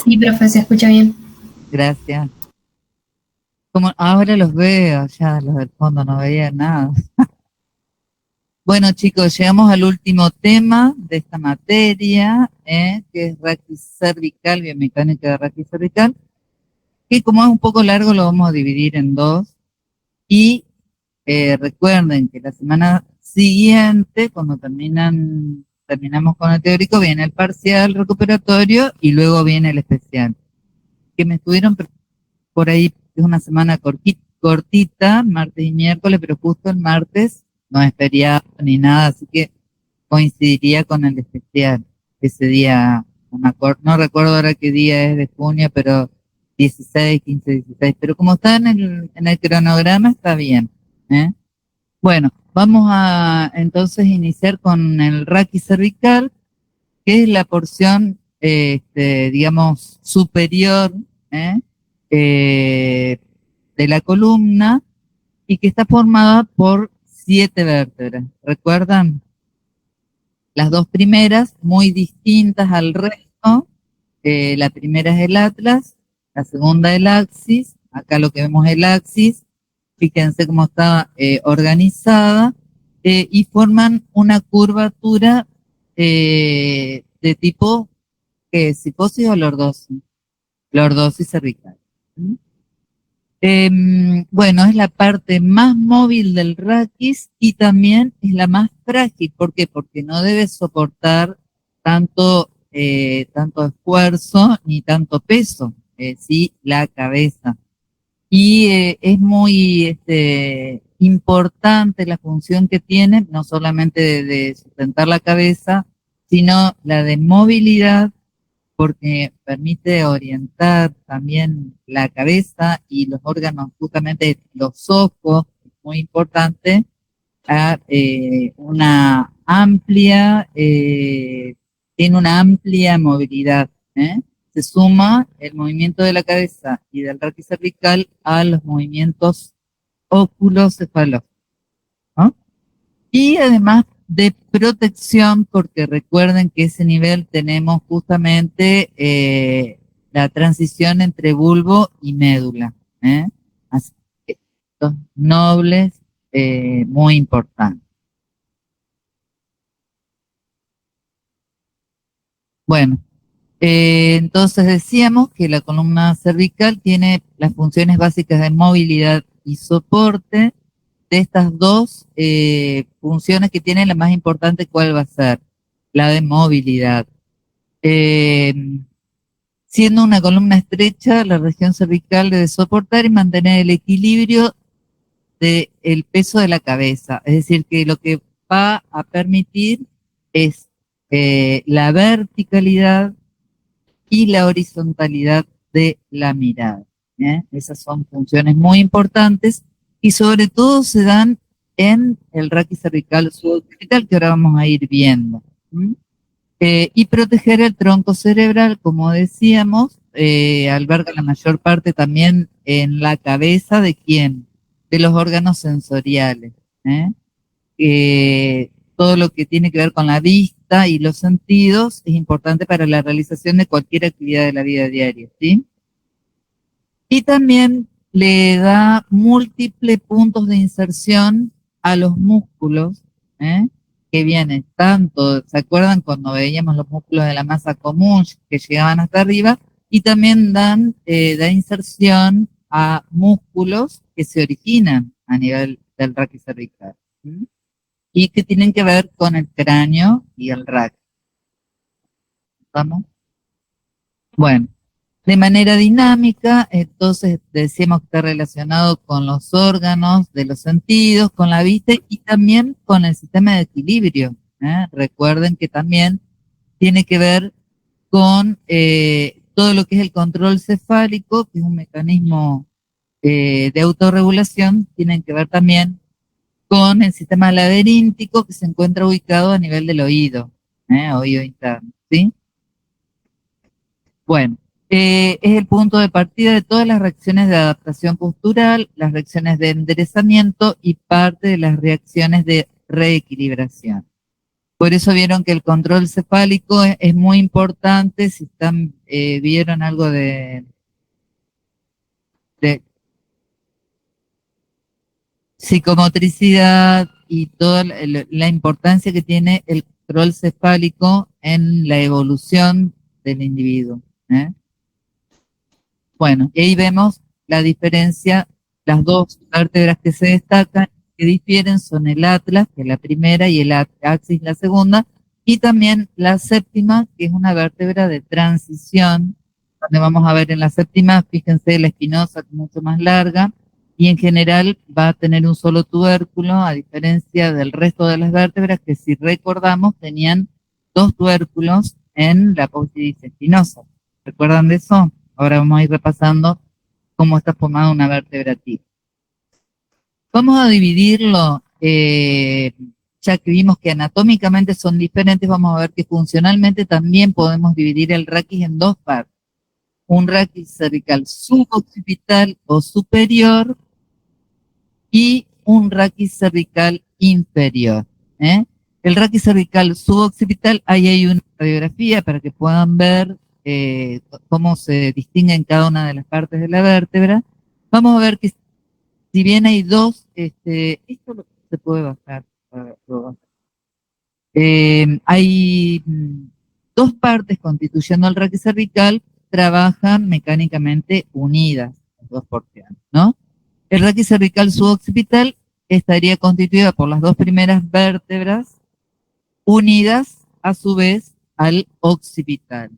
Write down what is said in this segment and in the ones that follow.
Sí, profe, se escucha bien. Gracias. Como ahora los veo, ya los del fondo no veía nada. Bueno, chicos, llegamos al último tema de esta materia, que es raquis cervical, biomecánica de raquis cervical, que como es un poco largo lo vamos a dividir en dos. Y recuerden que la semana siguiente, cuando terminamos con el teórico, viene el parcial recuperatorio y luego viene el especial. Que me estuvieron por ahí, es una semana cortita, martes y miércoles, pero justo el martes no es feriado ni nada, así que coincidiría con el especial. Ese día, no recuerdo ahora qué día es de junio, pero 16, 15, 16. Pero como está en el cronograma, está bien. ¿eh? Bueno, vamos a entonces iniciar con el raquis cervical, que es la porción, digamos, superior, ¿eh? Eh, de la columna y que está formada por 7 vértebras. ¿Recuerdan? Las dos primeras, muy distintas al resto. La primera es el atlas, la segunda el axis. Acá lo que vemos es el axis. Fíjense cómo está organizada y forman una curvatura de tipo cifosis o lordosis, lordosis cervical. ¿Mm? Bueno, es la parte más móvil del raquis y también es la más frágil. ¿Por qué? Porque no debe soportar tanto esfuerzo ni tanto peso, sí, la cabeza. Y es muy importante la función que tiene, no solamente de sustentar la cabeza, sino la de movilidad porque permite orientar también la cabeza y los órganos, justamente los ojos, es muy importante, a tiene una amplia movilidad. ¿eh? Se suma el movimiento de la cabeza y del raquis cervical a los movimientos óculocefalos. ¿no? Y además de protección, porque recuerden que ese nivel tenemos justamente la transición entre bulbo y médula. ¿eh? Así que estos nobles, muy importantes. Bueno, entonces decíamos que la columna cervical tiene las funciones básicas de movilidad y soporte. De estas dos funciones que tiene, la más importante, ¿cuál va a ser? La de movilidad. Eh, Siendo una columna estrecha, la región cervical debe soportar y mantener el equilibrio del peso de la cabeza. Es decir, que lo que va a permitir es la verticalidad y la horizontalidad de la mirada. Esas son funciones muy importantes y sobre todo se dan en el raquis cervical suboccipital que ahora vamos a ir viendo. ¿Mm? Y proteger el tronco cerebral, como decíamos, alberga la mayor parte también en la cabeza de quién, de los órganos sensoriales. ¿eh? Todo lo que tiene que ver con la vista y los sentidos es importante para la realización de cualquier actividad de la vida diaria, ¿sí? Y también le da múltiples puntos de inserción a los músculos, ¿eh? Que vienen tanto, ¿se acuerdan cuando veíamos los músculos de la masa común que llegaban hasta arriba? Y también da inserción a músculos que se originan a nivel del raquis cervical. ¿sí? Y que tienen que ver con el cráneo y el raquis. ¿Vamos? Bueno, de manera dinámica, entonces decíamos que está relacionado con los órganos de los sentidos, con la vista y también con el sistema de equilibrio. Recuerden que también tiene que ver con todo lo que es el control cefálico, que es un mecanismo de autorregulación, tienen que ver también con el sistema laberíntico que se encuentra ubicado a nivel del oído, oído interno, ¿sí? Bueno, es el punto de partida de todas las reacciones de adaptación postural, las reacciones de enderezamiento y parte de las reacciones de reequilibración. Por eso vieron que el control cefálico es muy importante. Si están, vieron algo de psicomotricidad y toda la importancia que tiene el control cefálico en la evolución del individuo. ¿Eh? Bueno, y ahí vemos la diferencia, las dos vértebras que se destacan, que difieren, son el atlas, que es la primera, y el axis, la segunda, y también la séptima, que es una vértebra de transición, donde vamos a ver en la séptima, fíjense, la espinosa, que es mucho más larga, y en general va a tener un solo tubérculo, a diferencia del resto de las vértebras, que si recordamos tenían dos tubérculos en la apófisis espinosa. ¿Recuerdan de eso? Ahora vamos a ir repasando cómo está formada una vértebra tipo. Vamos a dividirlo, ya que vimos que anatómicamente son diferentes, vamos a ver que funcionalmente también podemos dividir el raquis en dos partes. Un raquis cervical suboccipital o superior y un raquis cervical inferior. ¿Eh? El raquis cervical suboccipital, ahí hay una radiografía para que puedan ver cómo se distinguen cada una de las partes de la vértebra. Vamos a ver que si bien hay dos, esto se puede bajar. Hay dos partes constituyendo el raquis cervical, trabajan mecánicamente unidas, las dos porciones, ¿no? El raquis cervical suboccipital estaría constituida por las dos primeras vértebras unidas a su vez al occipital,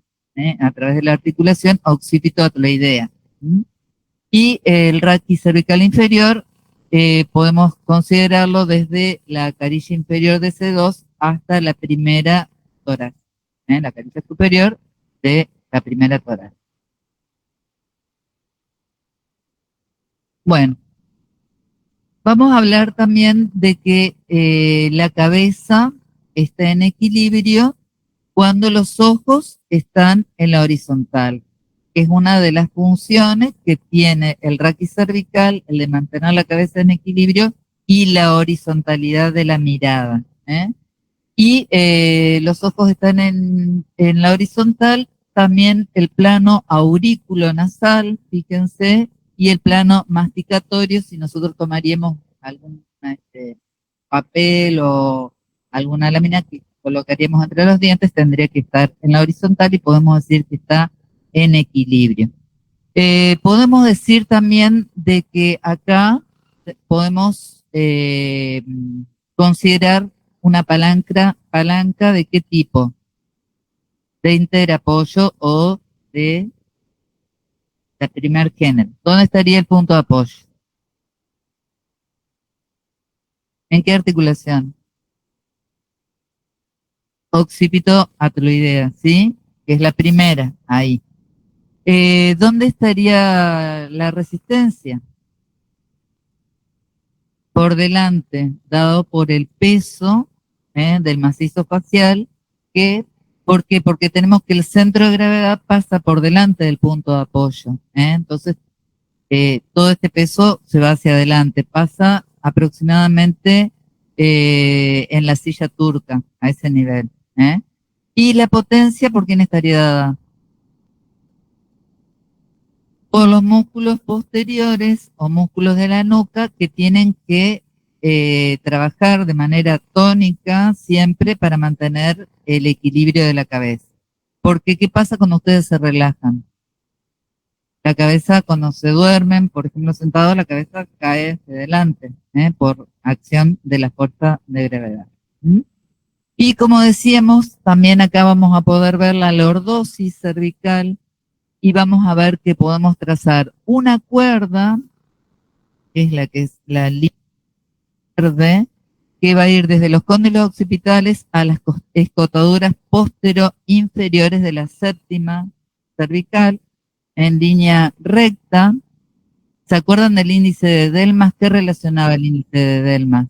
a través de la articulación occipito-atloidea. Y el raquis cervical inferior podemos considerarlo desde la carilla inferior de C2 hasta la primera torácica, la carilla superior de la primera torácica. Bueno, vamos a hablar también de que la cabeza está en equilibrio cuando los ojos están en la horizontal, que es una de las funciones que tiene el raquis cervical, el de mantener la cabeza en equilibrio y la horizontalidad de la mirada. Y los ojos están en la horizontal, también el plano aurículo-nasal, fíjense, y el plano masticatorio, si nosotros tomaríamos algún papel o alguna lámina que colocaríamos entre los dientes, tendría que estar en la horizontal y podemos decir que está en equilibrio. Podemos decir también de que acá podemos considerar una palanca de qué tipo, de interapoyo o de primer género. ¿Dónde estaría el punto de apoyo? ¿En qué articulación? Occipito-atloidea, ¿sí? Que es la primera, ahí. ¿Dónde estaría la resistencia? Por delante, dado por el peso del macizo facial, ¿por qué? Porque tenemos que el centro de gravedad pasa por delante del punto de apoyo. Entonces, todo este peso se va hacia adelante, pasa aproximadamente en la silla turca, a ese nivel. Y la potencia, ¿por quién estaría dada? Por los músculos posteriores o músculos de la nuca que tienen que trabajar de manera tónica siempre para mantener el equilibrio de la cabeza. Porque, ¿qué pasa cuando ustedes se relajan? La cabeza, cuando se duermen, por ejemplo, sentados, la cabeza cae hacia adelante por acción de la fuerza de gravedad. Y como decíamos, también acá vamos a poder ver la lordosis cervical y vamos a ver que podemos trazar una cuerda, que es la línea verde, que va a ir desde los cóndilos occipitales a las escotaduras postero-inferiores de la séptima cervical, en línea recta. ¿Se acuerdan del índice de Delmas? ¿Qué relacionaba el índice de Delmas?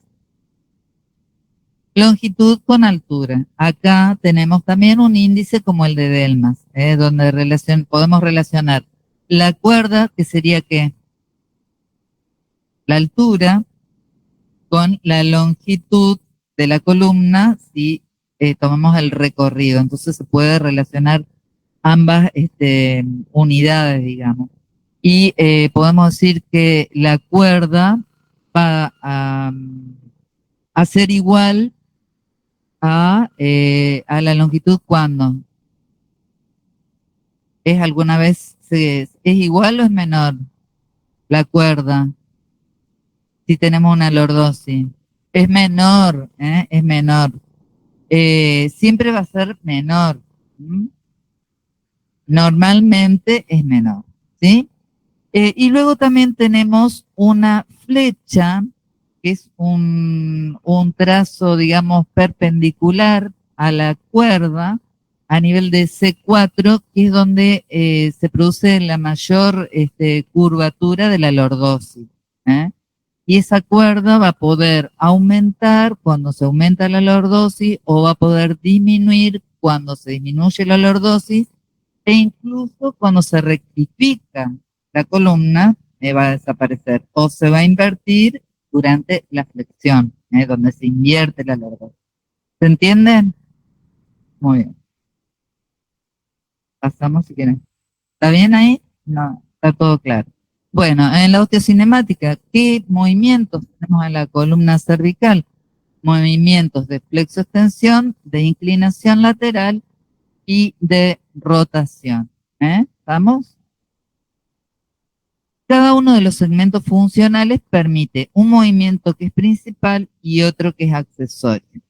Longitud con altura. Acá tenemos también un índice como el de Delmas, donde podemos relacionar la cuerda, que sería ¿qué? La altura, con la longitud de la columna, si tomamos el recorrido. Entonces se puede relacionar ambas unidades, digamos. Y podemos decir que la cuerda va a ser igual a la longitud cuando es alguna vez, ¿es igual o es menor la cuerda? Si tenemos una lordosis. Es menor, ¿eh? Es menor. Siempre va a ser menor. ¿M? Normalmente es menor, ¿sí? Y luego también tenemos una flecha, que es un trazo, digamos, perpendicular a la cuerda a nivel de C4, que es donde se produce la mayor curvatura de la lordosis. ¿Eh? Y esa cuerda va a poder aumentar cuando se aumenta la lordosis o va a poder disminuir cuando se disminuye la lordosis e incluso cuando se rectifica la columna va a desaparecer o se va a invertir durante la flexión, donde se invierte la lordosis. ¿Se entienden? Muy bien. Pasamos si quieren. ¿Está bien ahí? No, está todo claro. Bueno, en la osteocinemática, ¿qué movimientos tenemos en la columna cervical? Movimientos de flexo-extensión, de inclinación lateral y de rotación. ¿Estamos? Cada uno de los segmentos funcionales permite un movimiento que es principal y otro que es accesorio.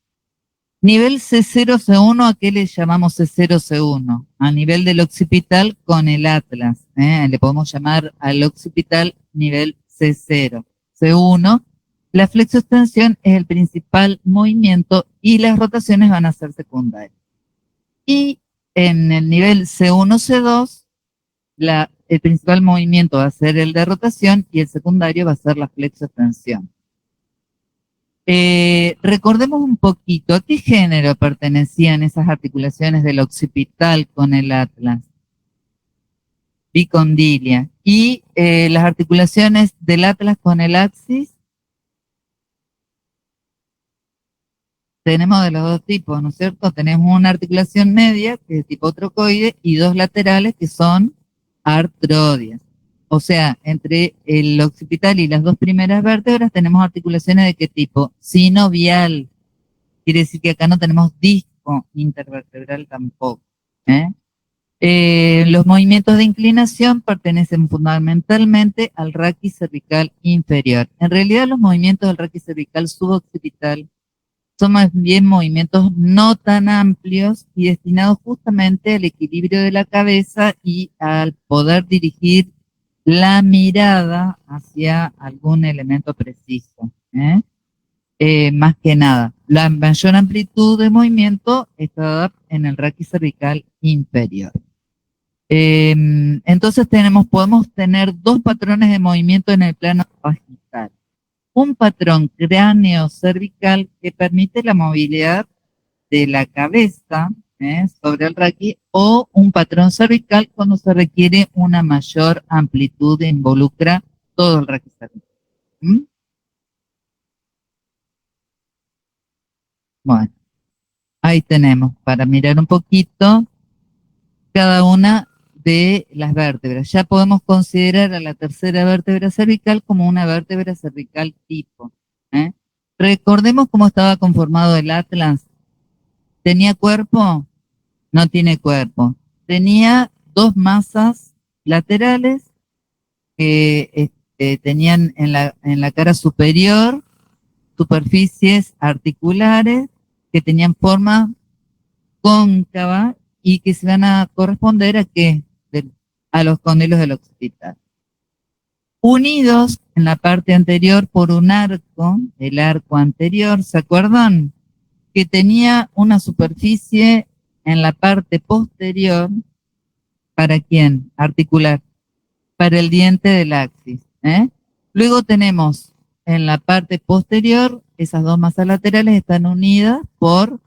Nivel C0, C1, ¿a qué le llamamos C0, C1? A nivel del occipital con el atlas. Le podemos llamar al occipital nivel C0. C1, la flexoextensión es el principal movimiento y las rotaciones van a ser secundarias. Y en el nivel C1, C2, el principal movimiento va a ser el de rotación y el secundario va a ser la flexoextensión. Recordemos un poquito, ¿a qué género pertenecían esas articulaciones del occipital con el atlas? Bicondilia. Y las articulaciones del atlas con el axis, tenemos de los dos tipos, ¿no es cierto? Tenemos una articulación media, que es de tipo trocoide, y dos laterales, que son artrodias. O sea, entre el occipital y las dos primeras vértebras tenemos articulaciones de qué tipo? Sinovial. Quiere decir que acá no tenemos disco intervertebral tampoco. Los movimientos de inclinación pertenecen fundamentalmente al raquis cervical inferior. En realidad los movimientos del raquis cervical suboccipital son más bien movimientos no tan amplios y destinados justamente al equilibrio de la cabeza y al poder dirigir la mirada hacia algún elemento preciso. Más que nada, la mayor amplitud de movimiento está en el raquis cervical inferior. Entonces podemos tener dos patrones de movimiento en el plano sagital. Un patrón cráneo-cervical que permite la movilidad de la cabeza sobre el raquis, o un patrón cervical cuando se requiere una mayor amplitud e involucra todo el raquis cervical. Bueno, ahí tenemos para mirar un poquito cada una de las vértebras. Ya podemos considerar a la tercera vértebra cervical como una vértebra cervical tipo. Recordemos cómo estaba conformado el atlas. ¿Tenía cuerpo? No tiene cuerpo. Tenía dos masas laterales que tenían en la cara superior superficies articulares que tenían forma cóncava y que se van a corresponder a qué? A los condilos del occipital. Unidos en la parte anterior por un arco, el arco anterior, ¿se acuerdan? Que tenía una superficie en la parte posterior, ¿para quién? Articular, para el diente del axis. Luego tenemos en la parte posterior, esas dos masas laterales están unidas por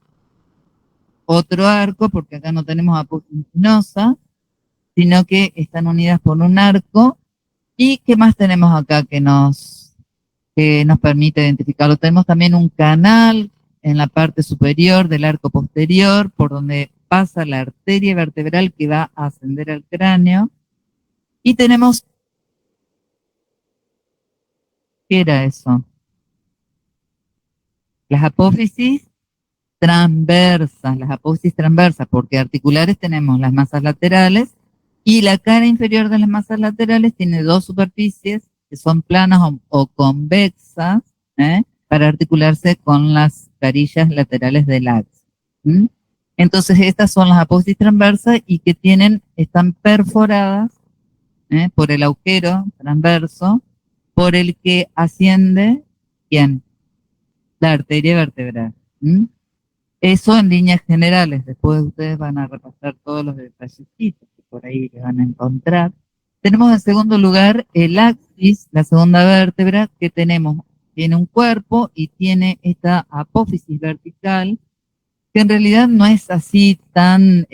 otro arco, porque acá no tenemos aposiginosa, sino que están unidas por un arco. ¿Y qué más tenemos acá que nos permite identificarlo? Tenemos también un canal en la parte superior del arco posterior, por donde pasa la arteria vertebral que va a ascender al cráneo. Y tenemos, ¿qué era eso? Las apófisis transversas, porque articulares tenemos las masas laterales y la cara inferior de las masas laterales tiene dos superficies que son planas o convexas, para articularse con las carillas laterales del axis. Entonces estas son las apófisis transversas y que están perforadas por el agujero transverso por el que asciende, ¿quién? La arteria vertebral. Eso en líneas generales. Después ustedes van a repasar todos los detallecitos que por ahí le van a encontrar. Tenemos en segundo lugar el axis, la segunda vértebra que tiene un cuerpo y tiene esta apófisis vertical, que en realidad no es así tan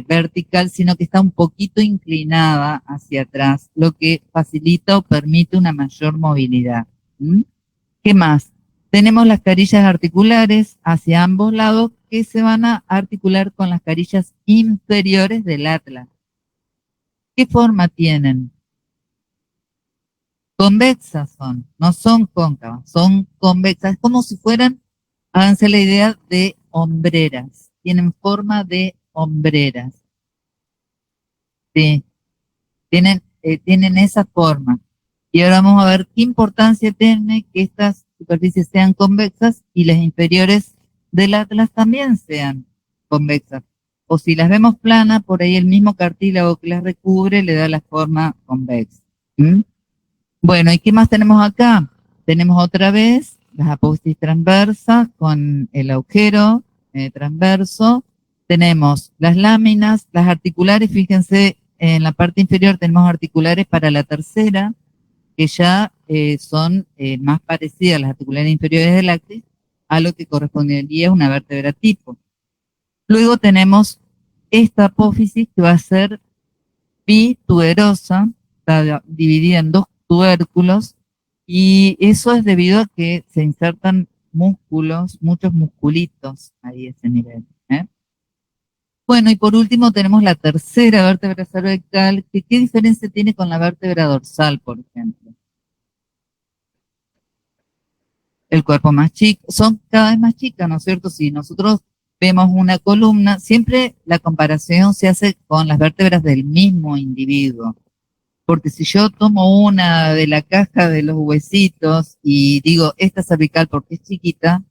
vertical, sino que está un poquito inclinada hacia atrás, lo que facilita o permite una mayor movilidad. ¿Qué más? Tenemos las carillas articulares hacia ambos lados que se van a articular con las carillas inferiores del atlas. ¿Qué forma tienen? Convexas son, no son cóncavas, son convexas. Es como si fueran, háganse la idea de hombreras. Tienen forma de hombreras. Sí, tienen esa forma. Y ahora vamos a ver qué importancia tiene que estas superficies sean convexas y las inferiores del atlas también sean convexas. O si las vemos planas, por ahí el mismo cartílago que las recubre le da la forma convexa. Bueno, ¿y qué más tenemos acá? Tenemos otra vez las apófisis transversas con el agujero transverso. Tenemos las láminas, las articulares, fíjense, en la parte inferior tenemos articulares para la tercera, que ya son más parecidas a las articulares inferiores del axis a lo que correspondería a una vértebra tipo. Luego tenemos esta apófisis que va a ser bituberosa, está dividida en dos tubérculos, y eso es debido a que se insertan músculos, muchos musculitos ahí a ese nivel. Bueno, y por último tenemos la tercera vértebra cervical, que ¿qué diferencia tiene con la vértebra dorsal, por ejemplo? El cuerpo más chico, son cada vez más chicas, ¿no es cierto? Si nosotros vemos una columna, siempre la comparación se hace con las vértebras del mismo individuo. Porque si yo tomo una de la caja de los huesitos y digo, esta es cervical porque es chiquita,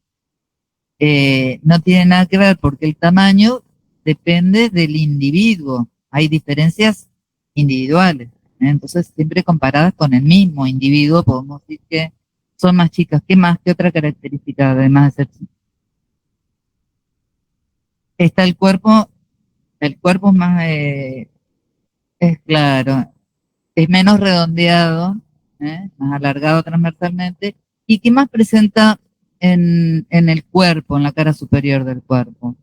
no tiene nada que ver porque el tamaño depende del individuo. Hay diferencias individuales. Entonces, siempre comparadas con el mismo individuo, podemos decir que son más chicas. ¿Qué más? ¿Qué otra característica además de ser chicas? Está el cuerpo es más, es claro, es menos redondeado, más alargado transversalmente. ¿Y qué más presenta en el cuerpo, en la cara superior del cuerpo?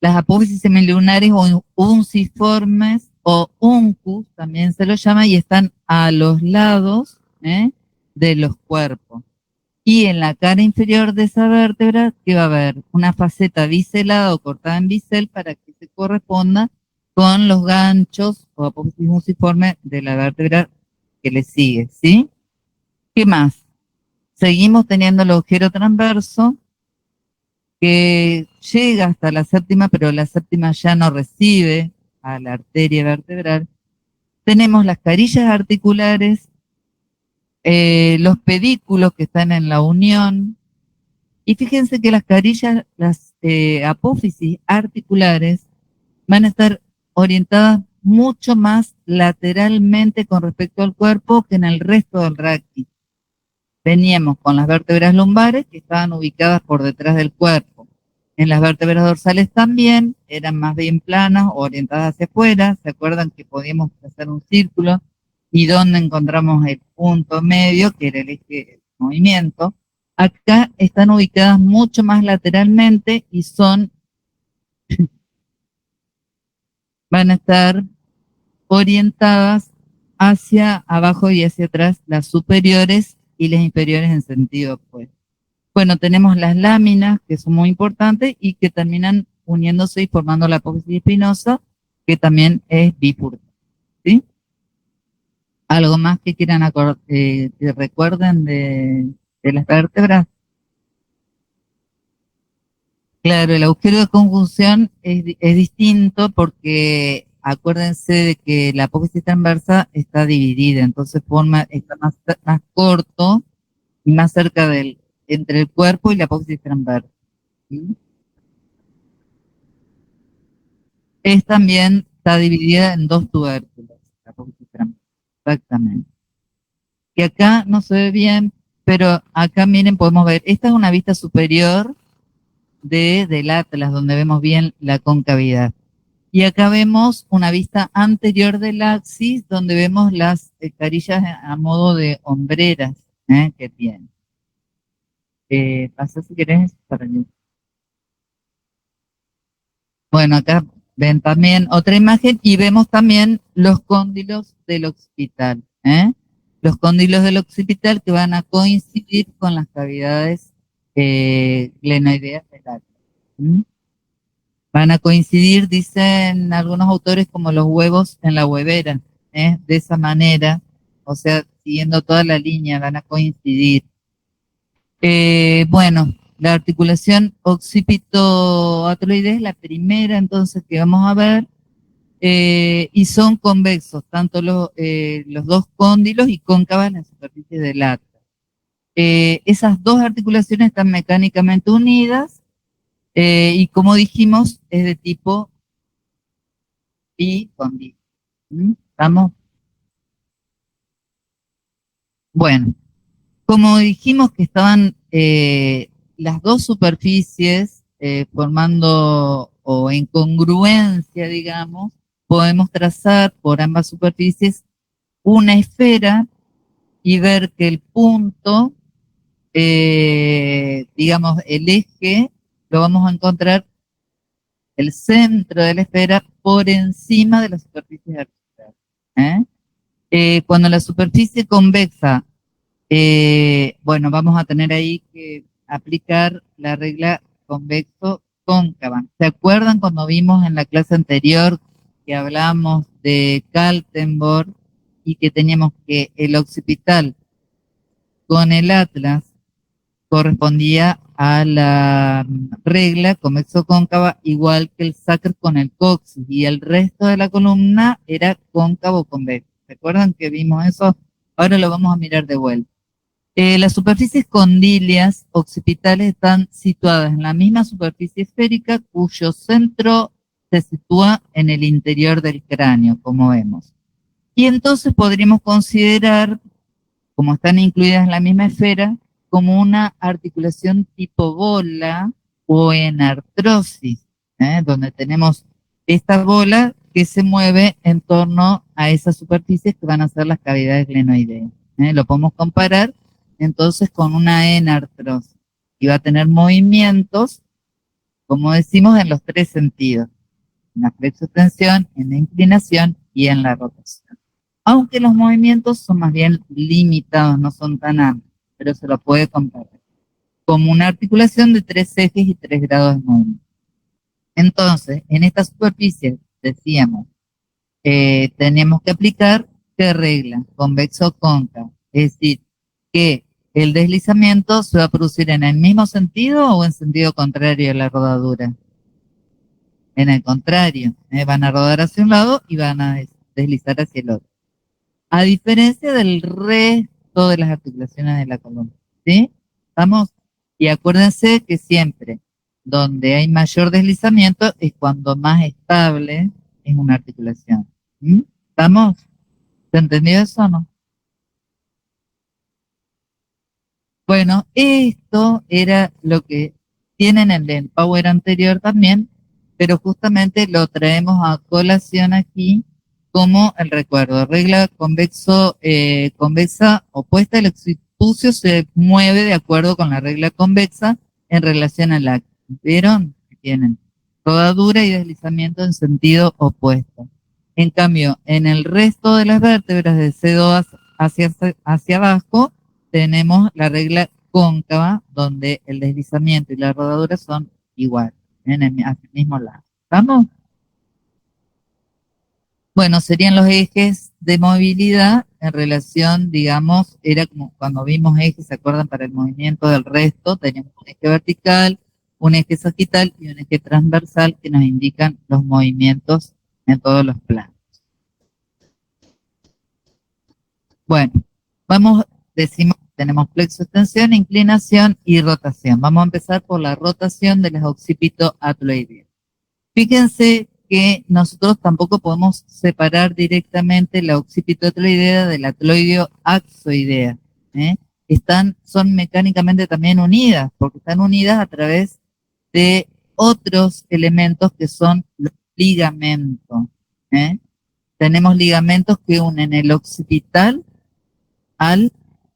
Las apófisis semilunares o unciformes o uncus, también se lo llama, y están a los lados de los cuerpos. Y en la cara inferior de esa vértebra, ¿qué va a haber? Una faceta biselada o cortada en bisel para que se corresponda con los ganchos o apófisis unciforme de la vértebra que le sigue, ¿sí? ¿Qué más? Seguimos teniendo el agujero transverso que llega hasta la séptima, pero la séptima ya no recibe a la arteria vertebral. Tenemos las carillas articulares, los pedículos que están en la unión, y fíjense que las carillas, las apófisis articulares van a estar orientadas mucho más lateralmente con respecto al cuerpo que en el resto del raquis. Veníamos con las vértebras lumbares que estaban ubicadas por detrás del cuerpo. En las vértebras dorsales también eran más bien planas o orientadas hacia afuera. ¿Se acuerdan que podíamos hacer un círculo y donde encontramos el punto medio, que era el eje de movimiento? Acá están ubicadas mucho más lateralmente y van a estar orientadas hacia abajo y hacia atrás, las superiores, y las inferiores en sentido opuesto. Bueno, tenemos las láminas, que son muy importantes y que terminan uniéndose y formando la apófisis espinosa, que también es bifurcada, ¿sí? ¿Algo más que quieran que recuerden de las vértebras? Claro, el agujero de conjunción es distinto porque acuérdense de que la apófisis transversa está dividida, entonces está más corto y más cerca entre el cuerpo y la apófisis transversa, ¿sí? También está dividida en dos tubérculos, la apófisis transversa, exactamente. Y acá no se ve bien, pero acá miren, podemos ver, esta es una vista superior del atlas, donde vemos bien la concavidad. Y acá vemos una vista anterior del axis, donde vemos las carillas a modo de hombreras que tiene. Pasa si querés para allá. Bueno, acá ven también otra imagen y vemos también los cóndilos del occipital. Los cóndilos del occipital que van a coincidir con las cavidades glenoideas del atlas. ¿Mm? Van a coincidir, dicen algunos autores, como los huevos en la huevera, de esa manera, o sea, siguiendo toda la línea, van a coincidir. Bueno, la articulación occipito-ateloidea es la primera entonces que vamos a ver, y son convexos, tanto los dos cóndilos y cóncavas en la superficie del atlas. Esas dos articulaciones están mecánicamente unidas, y como dijimos, es de tipo bicóndilo. ¿Estamos? Bueno, como dijimos que estaban las dos superficies formando o en congruencia, digamos, podemos trazar por ambas superficies una esfera y ver que el punto, digamos, el eje, lo vamos a encontrar el centro de la esfera por encima de la superficie vertical. Cuando la superficie convexa, bueno, vamos a tener ahí que aplicar la regla convexo-cóncava. ¿Se acuerdan cuando vimos en la clase anterior que hablamos de Kaltenborn y que teníamos que el occipital con el atlas correspondía a la regla convexo-cóncava, igual que el sacro con el coxis, y el resto de la columna era cóncavo-convexo? ¿Se acuerdan que vimos eso? Ahora lo vamos a mirar de vuelta. Las superficies condilias occipitales están situadas en la misma superficie esférica cuyo centro se sitúa en el interior del cráneo, como vemos. Y entonces podríamos considerar, como están incluidas en la misma esfera, como una articulación tipo bola o en artrosis, donde tenemos esta bola que se mueve en torno a esas superficies que van a ser las cavidades glenoideas. Lo podemos comparar entonces con una enartrosis y va a tener movimientos, como decimos, en los tres sentidos: en la flexoextensión, en la inclinación y en la rotación. Aunque los movimientos son más bien limitados, no son tan amplios, pero se lo puede comparar como una articulación de 3 ejes y 3 grados de movimiento. Entonces, en esta superficie, decíamos, tenemos que aplicar ¿qué regla? Convexo-cóncava. Es decir, que el deslizamiento se va a producir en el mismo sentido o en sentido contrario a la rodadura. En el contrario, van a rodar hacia un lado y van a deslizar hacia el otro. A diferencia del resto de las articulaciones de la columna, ¿sí? ¿Estamos? Y acuérdense que siempre donde hay mayor deslizamiento es cuando más estable es una articulación. ¿Estamos? ¿Se entendió eso o no? Bueno, esto era lo que tienen en el Power anterior también, pero justamente lo traemos a colación aquí como el recuerdo. Regla convexa opuesta, el occipucio se mueve de acuerdo con la regla convexa en relación al acto. ¿Vieron? Tienen rodadura y deslizamiento en sentido opuesto. En cambio, en el resto de las vértebras de C2 hacia abajo, tenemos la regla cóncava, donde el deslizamiento y la rodadura son iguales, hacia el mismo lado. ¿Estamos? Bueno, serían los ejes de movilidad en relación, digamos, era como cuando vimos ejes, ¿se acuerdan? Para el movimiento del resto, teníamos un eje vertical, un eje sagital y un eje transversal que nos indican los movimientos en todos los planos. Bueno, vamos, decimos, tenemos flexo, extensión, inclinación y rotación. Vamos a empezar por la rotación del occipito atloideo. Fíjense que nosotros tampoco podemos separar directamente la occipitoatloidea de la atloideo-axoidea. Son mecánicamente también unidas, porque están unidas a través de otros elementos que son los ligamentos. Tenemos ligamentos que unen el occipital al,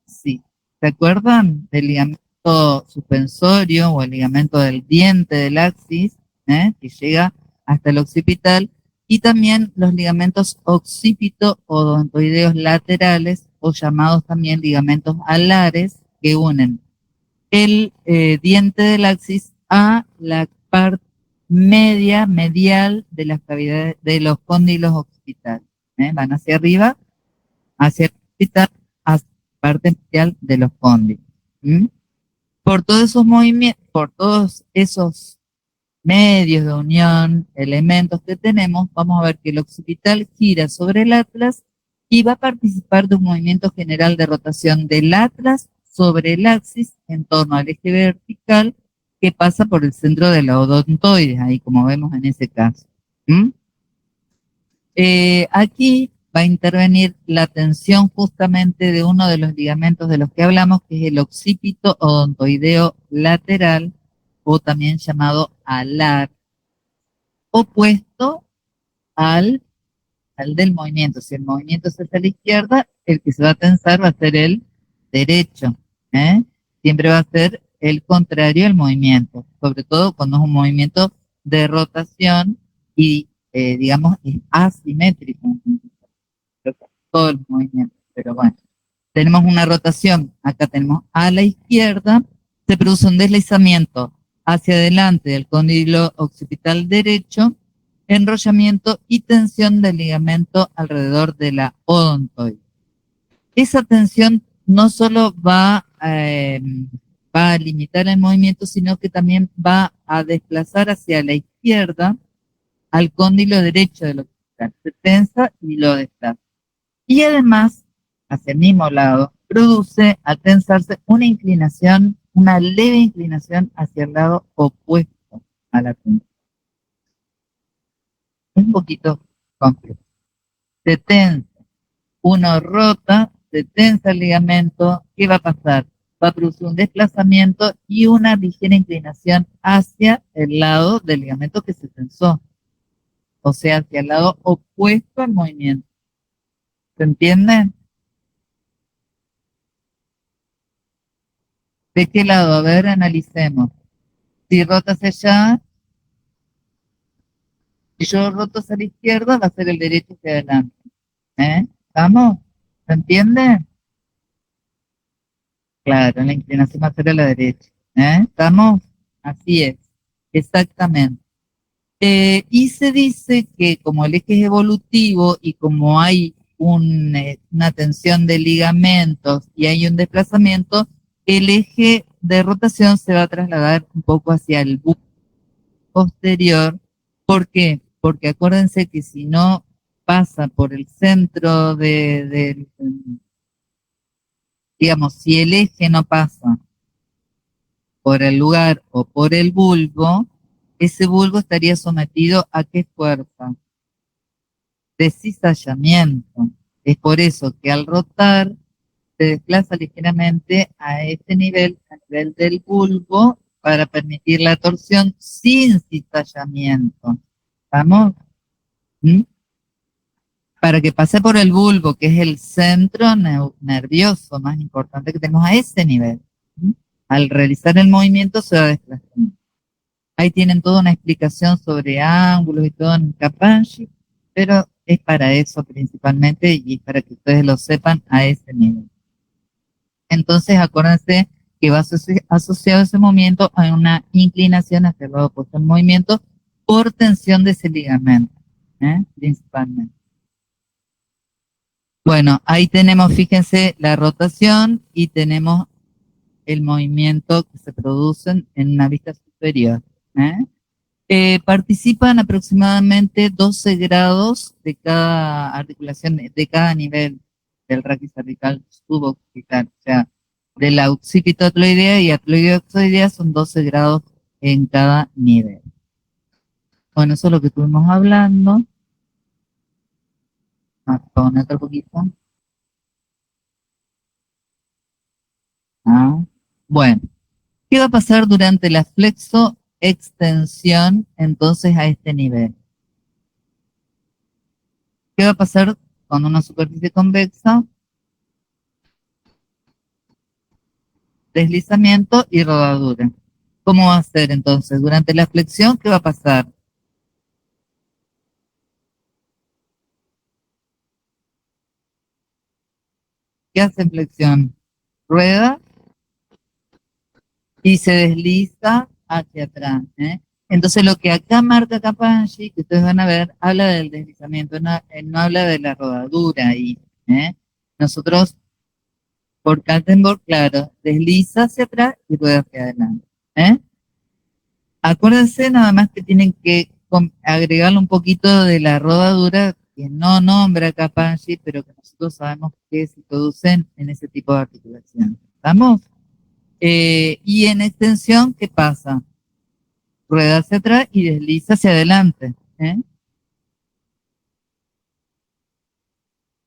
sí, ¿se acuerdan del ligamento suspensorio o el ligamento del diente del axis, que llega hasta el occipital? Y también los ligamentos occipito-odontoideos laterales, o llamados también ligamentos alares, que unen el diente del axis a la parte medial de las cavidades de los cóndilos occipitales. Van hacia arriba, hacia el occipital, hacia la parte medial de los cóndilos. Por todos esos movimientos, por todos esos medios de unión, elementos que tenemos, vamos a ver que el occipital gira sobre el atlas y va a participar de un movimiento general de rotación del atlas sobre el axis en torno al eje vertical que pasa por el centro de la odontoides, ahí como vemos en ese caso. Aquí va a intervenir la tensión justamente de uno de los ligamentos de los que hablamos, que es el occipito odontoideo lateral, o también llamado alar, opuesto al del movimiento. Si el movimiento es hacia la izquierda, el que se va a tensar va a ser el derecho. Siempre va a ser el contrario al movimiento, sobre todo cuando es un movimiento de rotación y, digamos, es asimétrico. Todo el movimiento, pero bueno. Tenemos una rotación, acá tenemos a la izquierda, se produce un deslizamiento hacia adelante del cóndilo occipital derecho, enrollamiento y tensión del ligamento alrededor de la odontoide. Esa tensión no solo va a limitar el movimiento, sino que también va a desplazar hacia la izquierda al cóndilo derecho del occipital. Se tensa y lo desplaza. Y además, hacia el mismo lado, produce al tensarse una inclinación, una leve inclinación hacia el lado opuesto a la tensión. Es un poquito complejo. Se tensa, uno rota, se tensa el ligamento, ¿qué va a pasar? Va a producir un desplazamiento y una ligera inclinación hacia el lado del ligamento que se tensó, o sea, hacia el lado opuesto al movimiento. ¿Se entiende? ¿De qué lado? A ver, analicemos. Si rota hacia allá, si yo roto hacia la izquierda, va a ser el derecho hacia adelante. ¿Estamos? ¿Se entiende? Claro, la inclinación va a ser a la derecha. ¿Estamos? Así es, exactamente. Y se dice que como el eje es evolutivo y como hay una tensión de ligamentos y hay un desplazamiento, el eje de rotación se va a trasladar un poco hacia el bulbo posterior. ¿Por qué? Porque acuérdense que si no pasa por el centro digamos, si el eje no pasa por el lugar o por el bulbo, ese bulbo estaría sometido a ¿qué fuerza? De cizallamiento. Es por eso que al rotar se desplaza ligeramente a este nivel, a nivel del bulbo, para permitir la torsión sin cizallamiento. ¿Vamos? Para que pase por el bulbo, que es el centro nervioso más importante que tenemos a ese nivel. Al realizar el movimiento se va desplazando. Ahí tienen toda una explicación sobre ángulos y todo en Capacci, pero es para eso principalmente y para que ustedes lo sepan a ese nivel. Entonces, acuérdense que va asociado ese movimiento a una inclinación hacia el lado opuesto al movimiento por tensión de ese ligamento, principalmente. Bueno, ahí tenemos, fíjense, la rotación y tenemos el movimiento que se produce en una vista superior. Participan aproximadamente 12 grados de cada articulación, de cada nivel del raquis cervical suboccipital, o sea, de la occipitotloidea y atloideoxoidea son 12 grados en cada nivel. Bueno, eso es lo que estuvimos hablando. Poner otro poquito. Bueno, ¿qué va a pasar durante la flexo-extensión entonces a este nivel? ¿Qué va a pasar con una superficie convexa? Deslizamiento y rodadura. ¿Cómo va a ser entonces? Durante la flexión, ¿qué va a pasar? ¿Qué hace en flexión? Rueda y se desliza hacia atrás. Entonces lo que acá marca Capaggi, que ustedes van a ver, habla del deslizamiento, no habla de la rodadura ahí. Nosotros, por Kaltenborg, claro, desliza hacia atrás y rueda hacia adelante. Acuérdense nada más que tienen que agregarle un poquito de la rodadura que no nombra Capaggi, pero que nosotros sabemos que se producen en ese tipo de articulación. ¿Estamos? Y en extensión, ¿qué pasa? Rueda hacia atrás y desliza hacia adelante.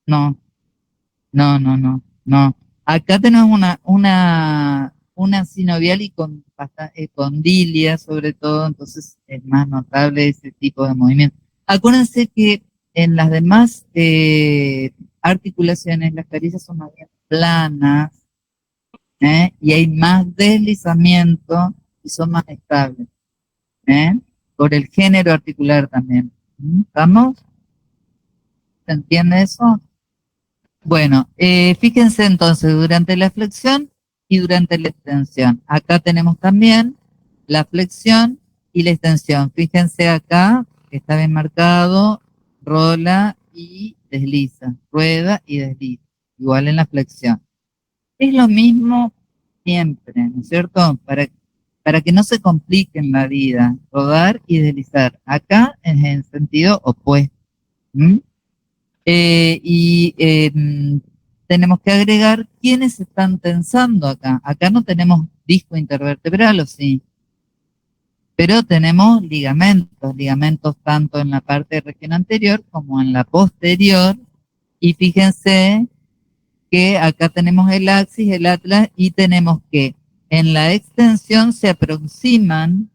No, no. Acá tenemos una sinovial y con condilia sobre todo, entonces es más notable ese tipo de movimiento. Acuérdense que en las demás articulaciones las carillas son más bien planas, y hay más deslizamiento y son más estables, por el género articular también. ¿Estamos? ¿Se entiende eso? Bueno, fíjense entonces, durante la flexión y durante la extensión. Acá tenemos también la flexión y la extensión. Fíjense acá, que está bien marcado, rola y desliza, rueda y desliza, igual en la flexión. Es lo mismo siempre, ¿no es cierto? Para que no se complique en la vida, rodar y deslizar. Acá en el sentido opuesto. Tenemos que agregar quiénes están tensando acá. Acá no tenemos disco intervertebral, ¿o sí? Pero tenemos ligamentos tanto en la parte de región anterior como en la posterior. Y fíjense que acá tenemos el axis, el atlas, y tenemos que en la extensión se aproximan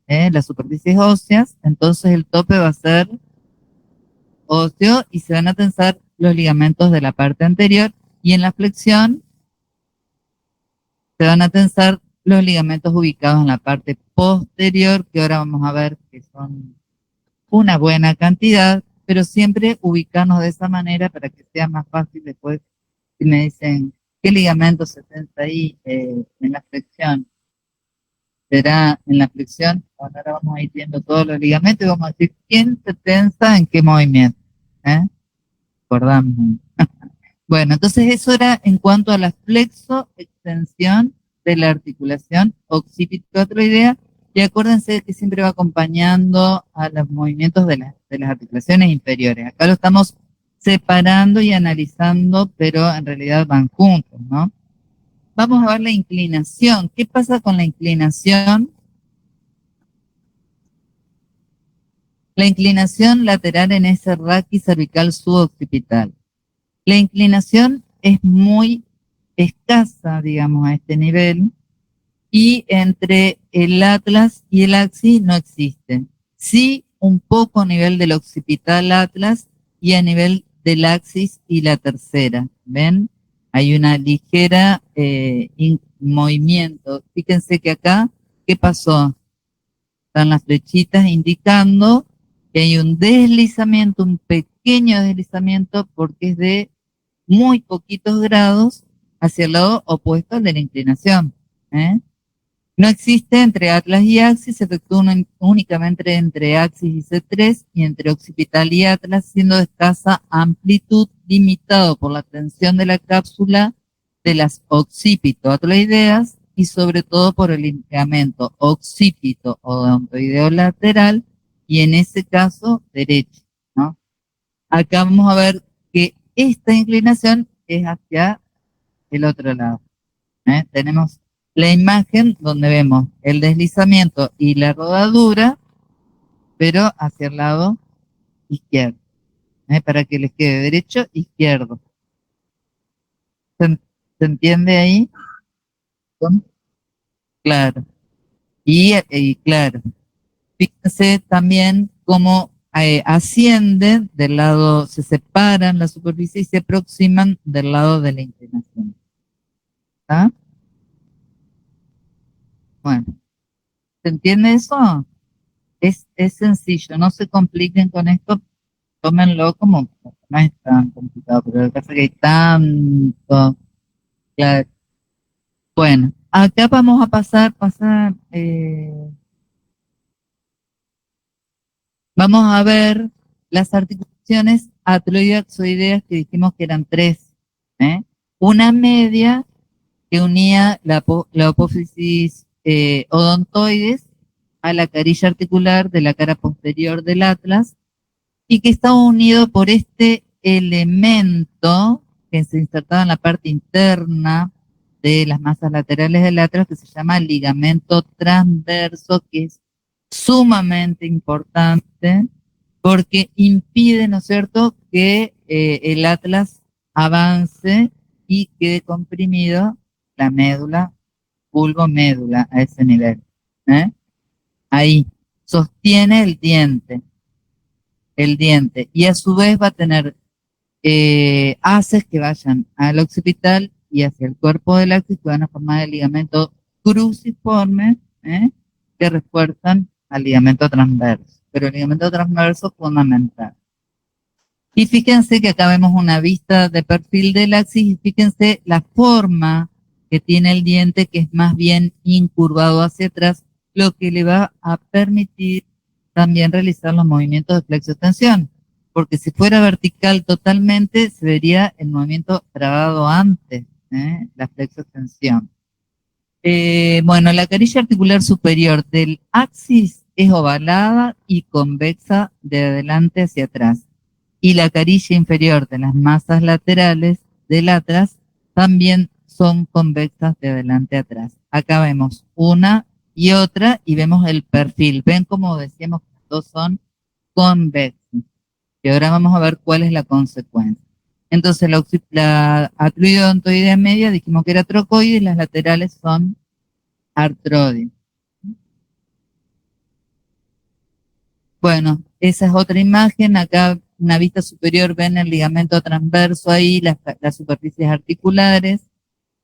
las superficies óseas, entonces el tope va a ser óseo y se van a tensar los ligamentos de la parte anterior, y en la flexión se van a tensar los ligamentos ubicados en la parte posterior, que ahora vamos a ver que son una buena cantidad, pero siempre ubicarnos de esa manera para que sea más fácil después. Si me dicen qué ligamento se tensa ahí en la flexión, será en la flexión. Ahora vamos a ir viendo todos los ligamentos y vamos a decir quién se tensa en qué movimiento. Acordamos. Bueno, entonces eso era en cuanto a la flexo-extensión de la articulación occipito-atloidea, y acuérdense que siempre va acompañando a los movimientos de las articulaciones inferiores. Acá lo estamos separando y analizando, pero en realidad van juntos, ¿no? Vamos a ver la inclinación. ¿Qué pasa con la inclinación? La inclinación lateral en ese raquis cervical suboccipital. La inclinación es muy escasa, digamos, a este nivel, y entre el atlas y el axis no existe. Sí, un poco a nivel del occipital atlas y a nivel del axis y la tercera. ¿Ven? Hay una ligera movimiento. Fíjense que acá, ¿qué pasó? Están las flechitas indicando que hay un deslizamiento, un pequeño deslizamiento, porque es de muy poquitos grados, hacia el lado opuesto al de la inclinación. ¿Eh? No existe entre atlas y axis, se efectúa únicamente entre axis y C3 y entre occipital y atlas, siendo de escasa amplitud, limitado por la tensión de la cápsula de las occipito-atloideas y sobre todo por el ligamento occipito-odontoideo lateral y en ese caso derecho, ¿no? Acá vamos a ver que esta inclinación es hacia el otro lado. Tenemos la imagen donde vemos el deslizamiento y la rodadura, pero hacia el lado izquierdo, para que les quede derecho, izquierdo. ¿Se entiende ahí? ¿Con? Claro. Y claro, fíjense también cómo ascienden del lado, se separan la superficie y se aproximan del lado de la inclinación. ¿Está? Bueno, ¿se entiende eso? Es sencillo, no se compliquen con esto, tómenlo como, no es tan complicado, pero lo que pasa es que hay tanto, claro. Bueno, acá vamos a vamos a ver las articulaciones atloide-axoideas que dijimos que eran tres, ¿eh? Una media que unía la apófisis odontoides a la carilla articular de la cara posterior del atlas y que está unido por este elemento que se insertaba en la parte interna de las masas laterales del atlas que se llama ligamento transverso, que es sumamente importante porque impide, ¿no es cierto?, que el atlas avance y quede comprimido la médula, pulgomédula a ese nivel. ¿Eh? Ahí sostiene el diente, y a su vez va a tener haces que vayan al occipital y hacia el cuerpo del axis que van a formar el ligamento cruciforme, que refuerzan al ligamento transverso. Pero el ligamento transverso es fundamental. Y fíjense que acá vemos una vista de perfil del axis y fíjense la forma que tiene el diente, que es más bien incurvado hacia atrás, lo que le va a permitir también realizar los movimientos de flexo-extensión. Porque si fuera vertical totalmente, se vería el movimiento trabado antes, la flexo-extensión. Bueno, la carilla articular superior del axis es ovalada y convexa de adelante hacia atrás. Y la carilla inferior de las masas laterales del atlas también son convexas de adelante a atrás. Acá vemos una y otra y vemos el perfil. Ven como decíamos que las dos son convexas. Y ahora vamos a ver cuál es la consecuencia. Entonces la atloide-odontoidea media dijimos que era trocoide y las laterales son artroide. Bueno, esa es otra imagen. Acá una vista superior ven el ligamento transverso ahí, las superficies articulares.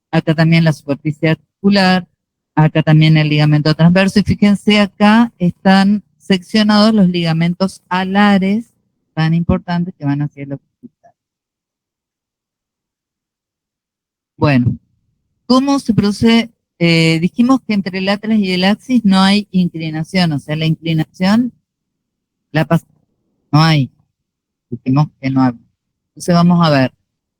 Acá también la superficie articular. Acá también el ligamento transverso. Y fíjense, acá están seccionados los ligamentos alares, tan importantes, que van hacia el occipital. Bueno, ¿cómo se produce? Dijimos que entre el atlas y el axis no hay inclinación, o sea, la inclinación la pasa, no hay. Dijimos que no hay. Entonces vamos a ver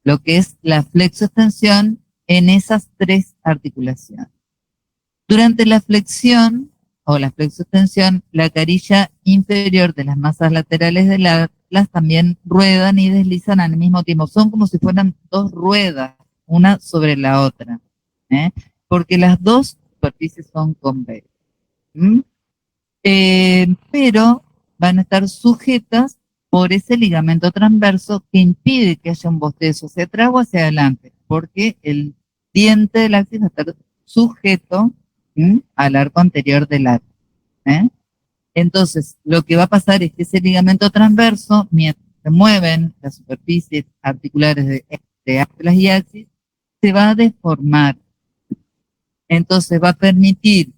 lo que es la flexo-extensión en esas tres articulaciones. Durante la flexión o la flexo-extensión, la carilla inferior de las masas laterales del atlas también ruedan y deslizan al mismo tiempo. Son como si fueran dos ruedas, una sobre la otra, porque las dos superficies son convexas. Pero van a estar sujetas por ese ligamento transverso que impide que haya un bostezo hacia atrás o hacia adelante, porque el diente del axis va a estar sujeto al arco anterior del atlas. Entonces, lo que va a pasar es que ese ligamento transverso, mientras se mueven las superficies articulares de atlas y axis, se va a deformar. Entonces va a permitir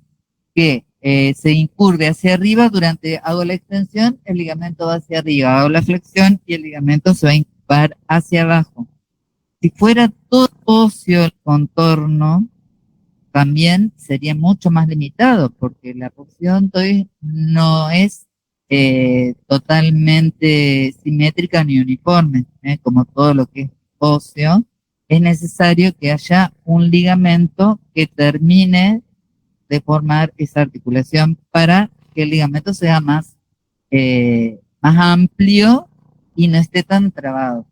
que se incurve hacia arriba. Hago la extensión, el ligamento va hacia arriba, hago la flexión y el ligamento se va a incurvar hacia abajo. Si fuera todo óseo el contorno, también sería mucho más limitado, porque la apófisis odontoides no es totalmente simétrica ni uniforme, como todo lo que es óseo. Es necesario que haya un ligamento que termine de formar esa articulación para que el ligamento sea más amplio y no esté tan trabado.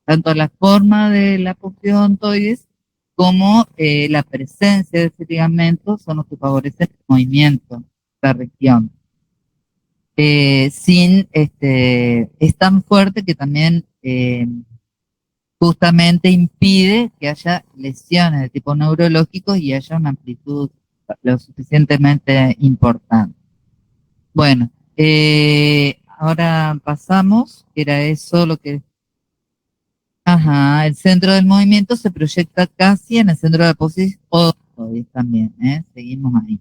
Tanto la forma de la apófisis odontoides como la presencia de ese ligamento son los que favorecen el movimiento de la región. Es tan fuerte que también justamente impide que haya lesiones de tipo neurológico y haya una amplitud lo suficientemente importante. Bueno, ahora pasamos, era eso lo que... Ajá, el centro del movimiento se proyecta casi en el centro de la apófisis odontoides también, seguimos ahí.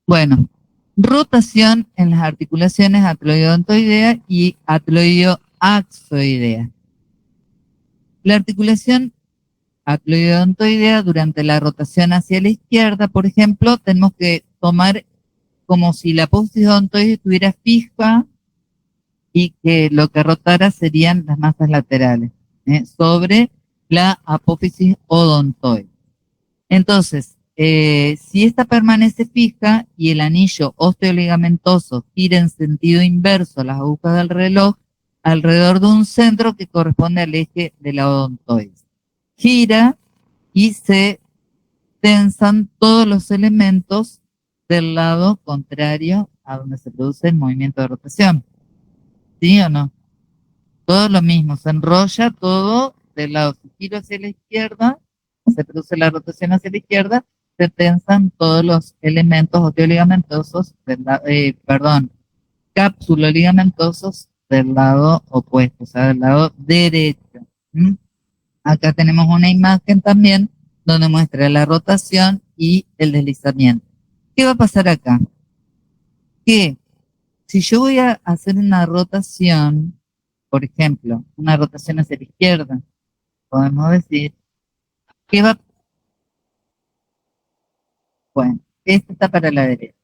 Bueno, rotación en las articulaciones atloideo-odontoidea y atloideo-axoidea. La articulación atloideo-odontoidea durante la rotación hacia la izquierda, por ejemplo, tenemos que tomar como si la apófisis odontoide estuviera fija y que lo que rotara serían las masas laterales sobre la apófisis odontoide. Entonces, si esta permanece fija y el anillo osteoligamentoso gira en sentido inverso a las agujas del reloj, alrededor de un centro que corresponde al eje de la odontoides, gira y se tensan todos los elementos del lado contrario a donde se produce el movimiento de rotación. ¿Sí o no? Todo lo mismo, se enrolla todo del lado. Si giro hacia la izquierda, se produce la rotación hacia la izquierda, se tensan todos los elementos osteoligamentosos, cápsulo-ligamentosos del lado opuesto, o sea, del lado derecho. ¿Mm? Acá tenemos una imagen también donde muestra la rotación y el deslizamiento. ¿Qué va a pasar acá? Que si yo voy a hacer una rotación, por ejemplo, una rotación hacia la izquierda, podemos decir que va, bueno, esta está para la derecha.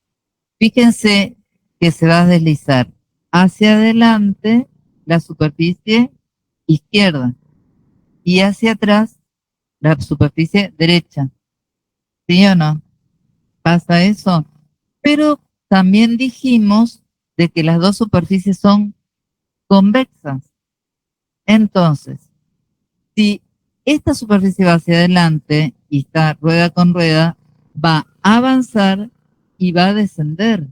Fíjense que se va a deslizar hacia adelante la superficie izquierda y hacia atrás la superficie derecha. ¿Sí o no? ¿Pasa eso? Pero también dijimos de que las dos superficies son convexas. Entonces, si esta superficie va hacia adelante y está rueda con rueda, va a avanzar y va a descender.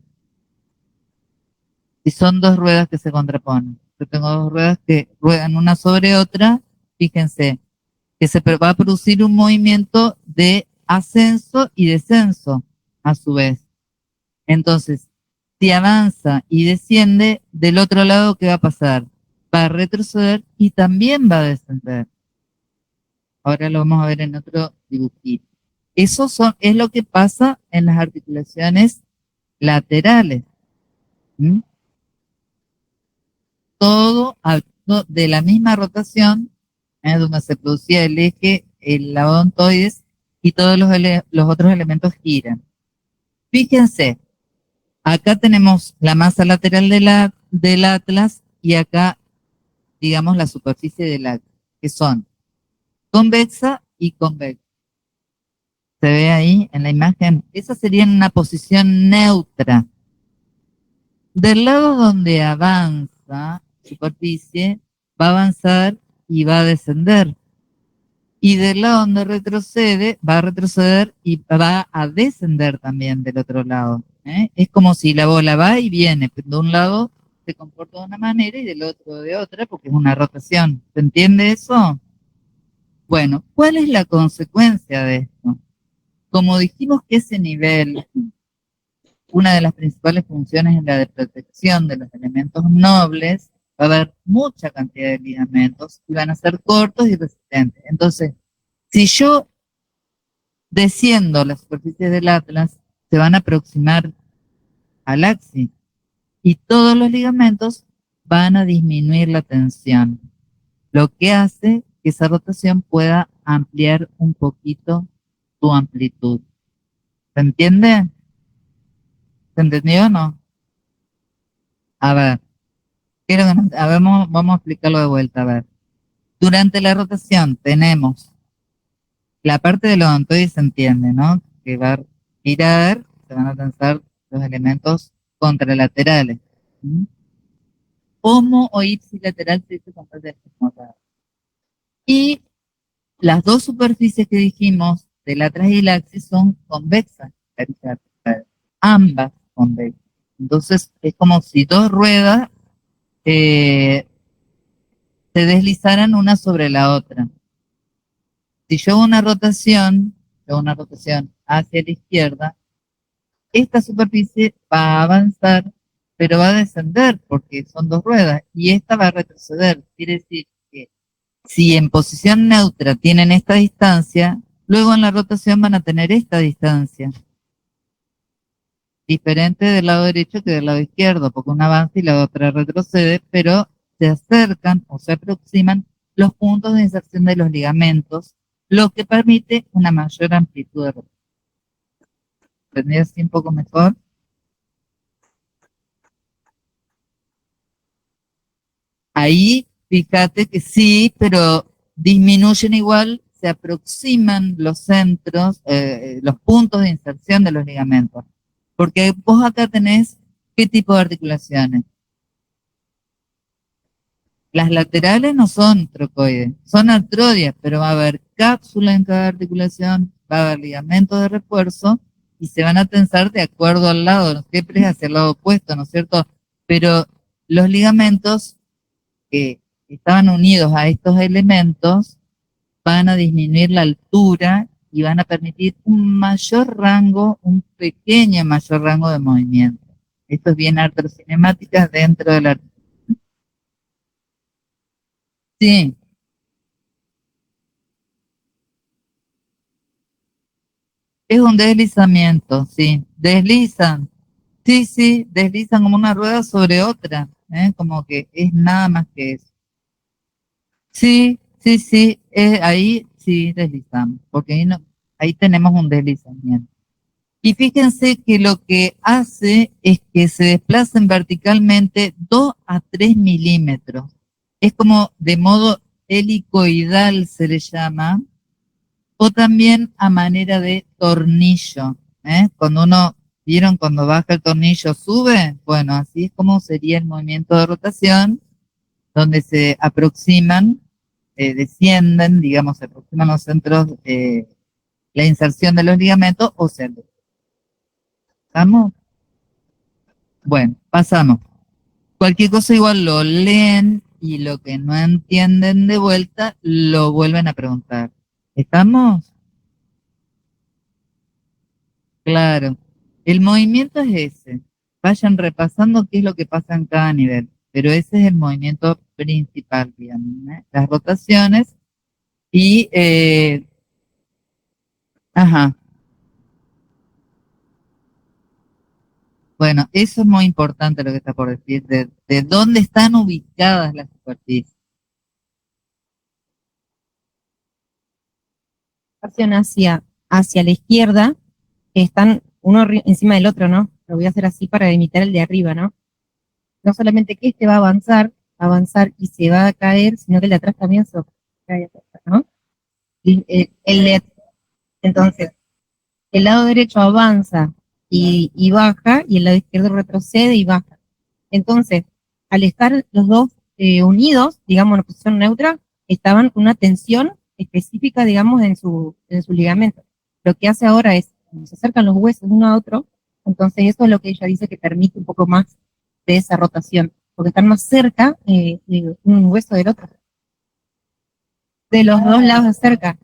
Si son dos ruedas que se contraponen. Yo tengo dos ruedas que ruedan una sobre otra, fíjense que se va a producir un movimiento de ascenso y descenso a su vez. Entonces, si avanza y desciende, del otro lado, ¿qué va a pasar? Va a retroceder y también va a descender. Ahora lo vamos a ver en otro dibujito. Es lo que pasa en las articulaciones laterales. ¿Mm? Todo de la misma rotación, donde se producía el eje, el odontoides, y todos los otros elementos giran. Fíjense, acá tenemos la masa lateral del atlas y acá, digamos, la superficie del atlas, que son convexa y convexa. ¿Se ve ahí en la imagen? Esa sería en una posición neutra. Del lado donde avanza superficie, va a avanzar y va a descender. Y del lado donde retrocede, va a retroceder y va a descender también del otro lado. Es como si la bola va y viene, pero de un lado se comporta de una manera y del otro de otra, porque es una rotación. ¿Se entiende eso? Bueno, ¿cuál es la consecuencia de esto? Como dijimos que ese nivel, una de las principales funciones es la de protección de los elementos nobles, va a haber mucha cantidad de ligamentos y van a ser cortos y resistentes. Entonces, si yo desciendo la superficie del atlas, se van a aproximar al axis y todos los ligamentos van a disminuir la tensión. lo que hace que esa rotación pueda ampliar un poquito tu amplitud. ¿Se entiende? ¿Se entendió o no? A ver, a ver, vamos a explicarlo de vuelta. A ver, durante la rotación tenemos la parte del odontoide, se entiende, ¿no? Que va a girar, se van a tensar los elementos contralaterales. ¿Mm? Homo o ipsilateral se dice con parte de. Y las dos superficies que dijimos, del atrás y el axis, son convexas, ambas convexas. Entonces es como si dos ruedas eh, se deslizaran una sobre la otra. Si yo hago una rotación hacia la izquierda, esta superficie va a avanzar, pero va a descender porque son dos ruedas y esta va a retroceder. Quiere decir que si en posición neutra tienen esta distancia, luego en la rotación van a tener esta distancia, diferente del lado derecho que del lado izquierdo, porque una avanza y la otra retrocede, pero se acercan o se aproximan los puntos de inserción de los ligamentos, lo que permite una mayor amplitud de rotación. ¿Entendí así un poco mejor? Ahí, fíjate que sí, pero disminuyen igual, se aproximan los centros, los puntos de inserción de los ligamentos. Porque vos acá tenés qué tipo de articulaciones. Las laterales no son trocoides, son artrodias, pero va a haber cápsula en cada articulación, va a haber ligamento de refuerzo y se van a tensar de acuerdo al lado, siempre es hacia el lado opuesto, ¿no es cierto? Pero los ligamentos que estaban unidos a estos elementos van a disminuir la altura y van a permitir un mayor rango, un pequeño mayor rango de movimiento. Esto es bien artrocinemática dentro de la. Sí, es un deslizamiento, sí, deslizan, sí, sí, deslizan como una rueda sobre otra, ¿eh? Como que es nada más que eso. Sí, sí, sí, ahí sí deslizamos, porque ahí, no, ahí tenemos un deslizamiento. Y fíjense que lo que hace es que se desplacen verticalmente 2 a 3 milímetros. Es como de modo helicoidal se le llama, o también a manera de tornillo. ¿Eh? Cuando uno, ¿vieron cuando baja el tornillo sube? Bueno, así es como sería el movimiento de rotación, donde se aproximan, descienden, digamos, se aproximan los centros, la inserción de los ligamentos o se ¿estamos? Bueno, pasamos. Cualquier cosa igual lo leen y lo que no entienden de vuelta lo vuelven a preguntar. ¿Estamos? Claro. El movimiento es ese. Vayan repasando qué es lo que pasa en cada nivel, pero ese es el movimiento principal, digamos, ¿eh? Las rotaciones y, ajá, bueno, eso es muy importante lo que está por decir, de dónde están ubicadas las superficies. Hacia la izquierda, están uno encima del otro, ¿no? Lo voy a hacer así para imitar el de arriba, ¿no? No solamente que este va a avanzar y se va a caer, sino que el de atrás también se cae, ¿no? Entonces, el lado derecho avanza y baja, y el lado izquierdo retrocede y baja. Entonces, al estar los dos unidos, digamos, en posición neutra, estaban con una tensión específica, digamos, en su ligamento. Lo que hace ahora es, cuando se acercan los huesos uno a otro, entonces eso es lo que ella dice que permite un poco más de esa rotación, porque están más cerca un hueso del otro, de los dos lados cerca.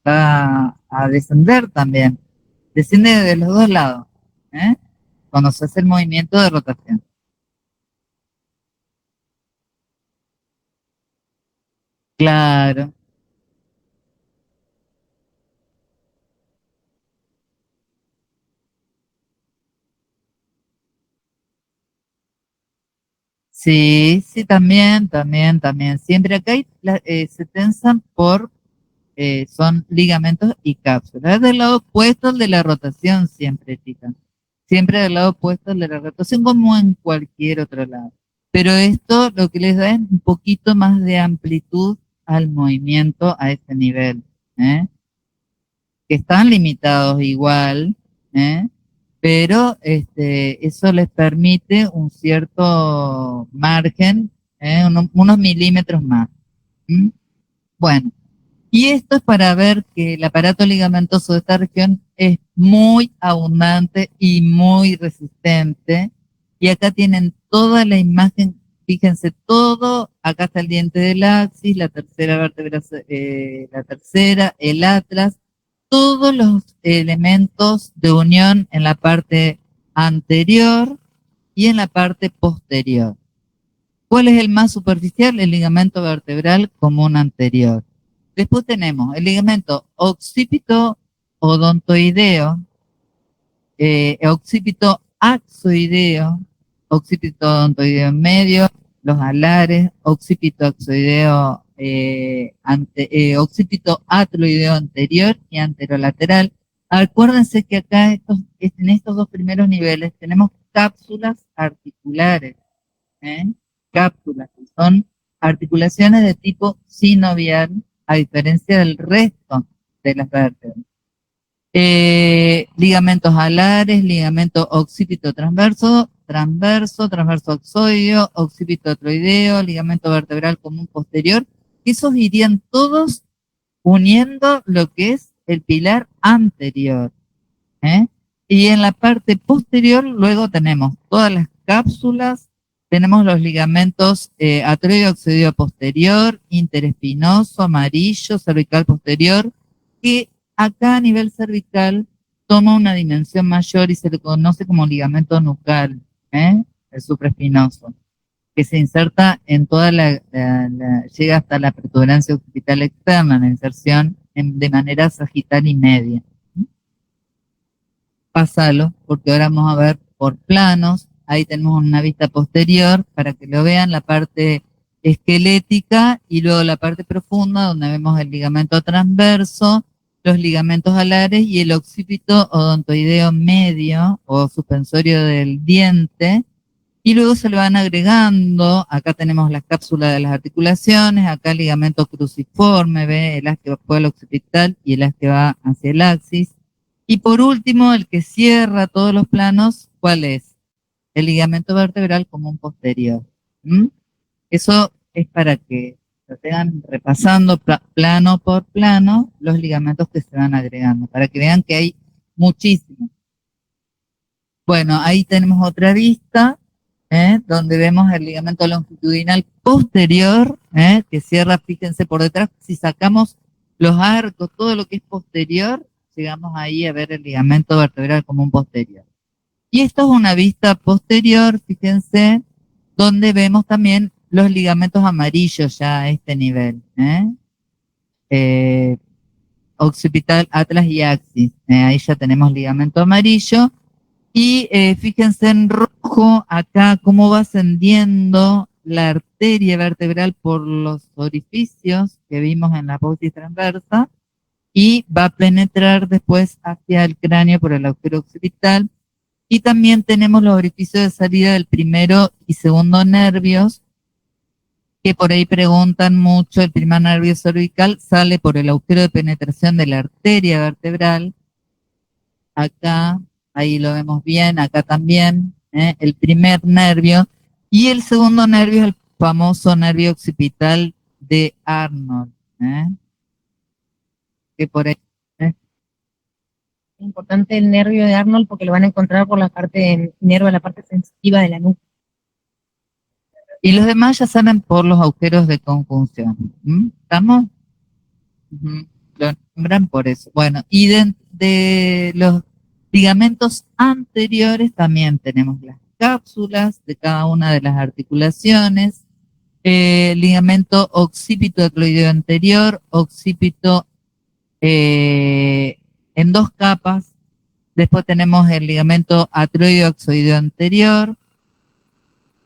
Va a descender también. Desciende de los dos lados, ¿eh? Cuando se hace el movimiento de rotación. Claro. Sí, sí, también. Siempre acá se tensan son ligamentos y cápsulas. Es del lado opuesto al de la rotación siempre, chicas. Siempre del lado opuesto al de la rotación como en cualquier otro lado. Pero esto lo que les da es un poquito más de amplitud al movimiento a ese nivel, ¿eh? Que están limitados igual, ¿eh? Pero eso les permite un cierto margen, unos milímetros más. ¿M? Bueno, y esto es para ver que el aparato ligamentoso de esta región es muy abundante y muy resistente. Y acá tienen toda la imagen, fíjense todo, acá está el diente del axis, la tercera vértebra, la tercera, el atlas, todos los elementos de unión en la parte anterior y en la parte posterior. ¿Cuál es el más superficial? El ligamento vertebral común anterior. Después tenemos el ligamento occipito odontoideo, occipito axoideo, occipito odontoideo medio, los alares, occipito axoideo, occipito atloideo anterior y anterolateral. Acuérdense que acá en estos dos primeros niveles tenemos cápsulas articulares, ¿eh? Cápsulas, que son articulaciones de tipo sinovial, a diferencia del resto de las vértebras. Ligamentos alares, ligamento occipito transverso, transverso axoideo, occipito atroideo, ligamento vertebral común posterior. Esos irían todos uniendo lo que es el pilar anterior, ¿eh? Y en la parte posterior luego tenemos todas las cápsulas, tenemos los ligamentos atroideo occipito posterior, interespinoso, amarillo, cervical posterior, que acá a nivel cervical toma una dimensión mayor y se le conoce como ligamento nucal, el supraespinoso, que se inserta en toda llega hasta la protuberancia occipital externa, la inserción de manera sagital y media. Pásalo, porque ahora vamos a ver por planos. Ahí tenemos una vista posterior para que lo vean, la parte esquelética y luego la parte profunda donde vemos el ligamento transverso, los ligamentos alares y el occipito odontoideo medio o suspensorio del diente. Y luego se le van agregando, acá tenemos las cápsulas de las articulaciones, acá el ligamento cruciforme, ¿ve? El haz que va por el occipital y el haz que va hacia el axis. Y por último, el que cierra todos los planos, ¿cuál es? El ligamento vertebral común posterior. ¿Mm? Eso es para que lo tengan repasando plano por plano los ligamentos que se van agregando, para que vean que hay muchísimos. Bueno, ahí tenemos otra vista, donde vemos el ligamento longitudinal posterior, que cierra, fíjense por detrás, si sacamos los arcos, todo lo que es posterior, llegamos ahí a ver el ligamento vertebral común posterior. Y esto es una vista posterior, fíjense, donde vemos también los ligamentos amarillos ya a este nivel, occipital, atlas y axis. Ahí ya tenemos ligamento amarillo. Y fíjense en rojo acá cómo va ascendiendo la arteria vertebral por los orificios que vimos en la apófisis transversa y va a penetrar después hacia el cráneo por el agujero occipital. Y también tenemos los orificios de salida del primero y segundo nervios, que por ahí preguntan mucho. El primer nervio cervical sale por el agujero de penetración de la arteria vertebral. Acá, ahí lo vemos bien, acá también, el primer nervio. Y el segundo nervio es el famoso nervio occipital de Arnold, que por ahí... Es importante el nervio de Arnold porque lo van a encontrar por la parte nervio, la parte sensitiva de la nuca. Y los demás ya salen por los agujeros de conjunción. ¿Estamos? Lo nombran por eso. Bueno, y de los ligamentos anteriores también tenemos las cápsulas de cada una de las articulaciones, ligamento occipito ecloideo anterior, occipito en dos capas. Después tenemos el ligamento atroideo axoideo anterior,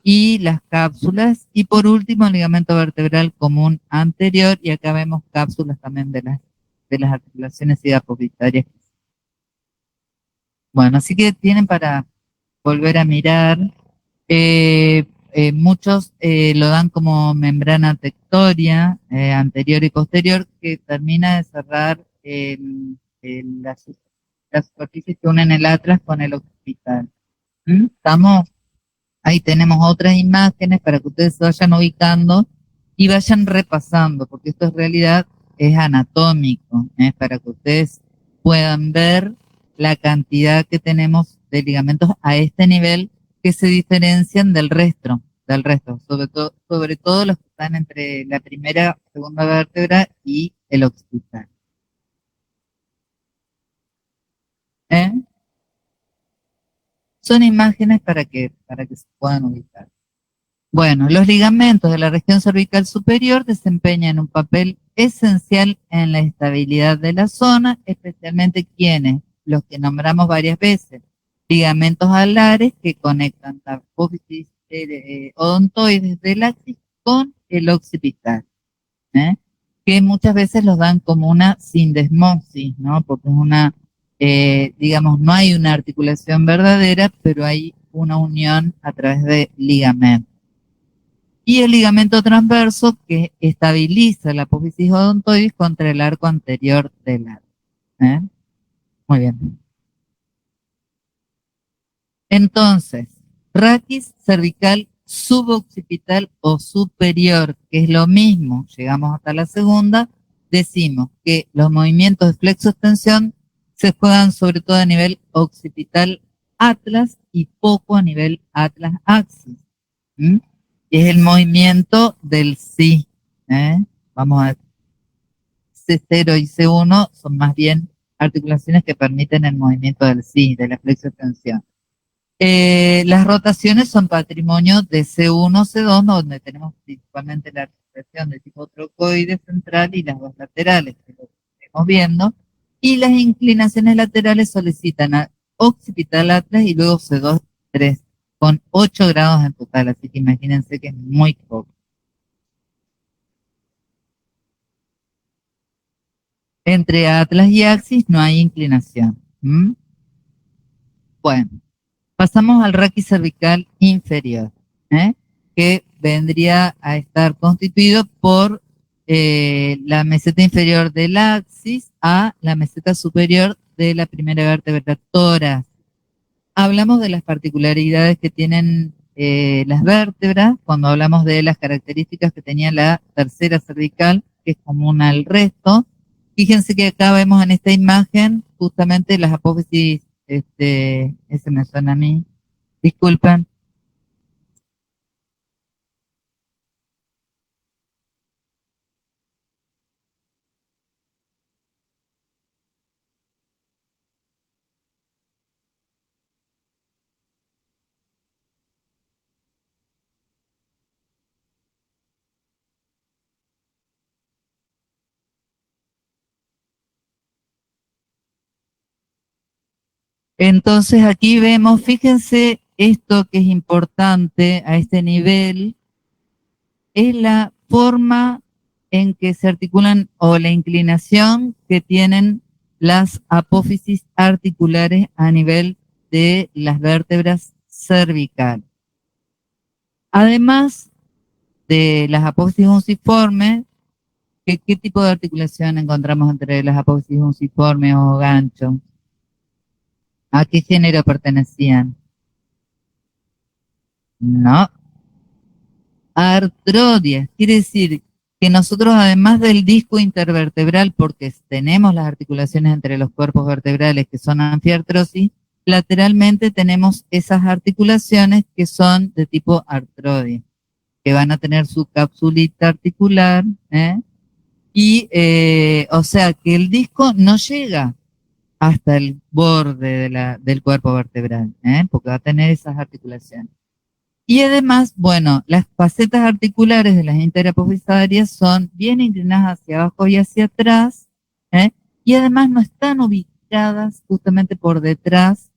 y las cápsulas, y por último el ligamento vertebral común anterior, y acá vemos cápsulas también de las articulaciones apofisarias. Bueno, así que tienen para volver a mirar. Muchos lo dan como membrana tectoria anterior y posterior que termina de cerrar las superficies que unen el atlas con el occipital. ¿Estamos? Ahí tenemos otras imágenes para que ustedes se vayan ubicando y vayan repasando, porque esto en realidad es anatómico, para que ustedes puedan ver la cantidad que tenemos de ligamentos a este nivel que se diferencian del resto, sobre todo los que están entre la primera, segunda vértebra y el occipital. ¿Eh? Son imágenes para que se puedan ubicar. Bueno, los ligamentos de la región cervical superior desempeñan un papel esencial en la estabilidad de la zona, especialmente los que nombramos varias veces, ligamentos alares que conectan la apófisis odontoides del axis con el occipital, ¿eh? Que muchas veces los dan como una sindesmosis, ¿no? Porque es digamos, no hay una articulación verdadera, pero hay una unión a través de ligamentos. Y el ligamento transverso que estabiliza la apófisis odontoides contra el arco anterior del arco. Muy bien. Entonces, raquis cervical suboccipital o superior, que es lo mismo, llegamos hasta la segunda, decimos que los movimientos de flexo-extensión se juegan sobre todo a nivel occipital atlas y poco a nivel atlas axis. Es el movimiento del sí. Vamos a ver. C0 y C1 son más bien articulaciones que permiten el movimiento del sí, de la flexo-extensión. Las rotaciones son patrimonio de C1, C2, donde tenemos principalmente la articulación de tipo trocoide central y las dos laterales, que lo estamos viendo. Y las inclinaciones laterales solicitan a occipital atlas y luego C2, 3, con 8 grados en total, así que imagínense que es muy poco. Entre atlas y axis no hay inclinación. Bueno, pasamos al raquis cervical inferior, que vendría a estar constituido por la meseta inferior del axis a la meseta superior de la primera vértebra tórax. Hablamos de las particularidades que tienen las vértebras cuando hablamos de las características que tenía la tercera cervical, que es común al resto. Fíjense que acá vemos en esta imagen justamente las apófisis, ese me suena a mí, disculpen. Entonces aquí vemos, fíjense esto que es importante a este nivel, es la forma en que se articulan o la inclinación que tienen las apófisis articulares a nivel de las vértebras cervicales. Además de las apófisis unciformes, ¿qué tipo de articulación encontramos entre las apófisis unciformes o ganchos? ¿A qué género pertenecían? No, artrodias. Quiere decir que nosotros, además del disco intervertebral, porque tenemos las articulaciones entre los cuerpos vertebrales que son anfiartrosis, lateralmente tenemos esas articulaciones que son de tipo artrodia, que van a tener su capsulita articular, y o sea que el disco no llega hasta el borde del cuerpo vertebral, porque va a tener esas articulaciones. Y además, bueno, las facetas articulares de las interapofisarias son bien inclinadas hacia abajo y hacia atrás, y además no están ubicadas justamente por detrás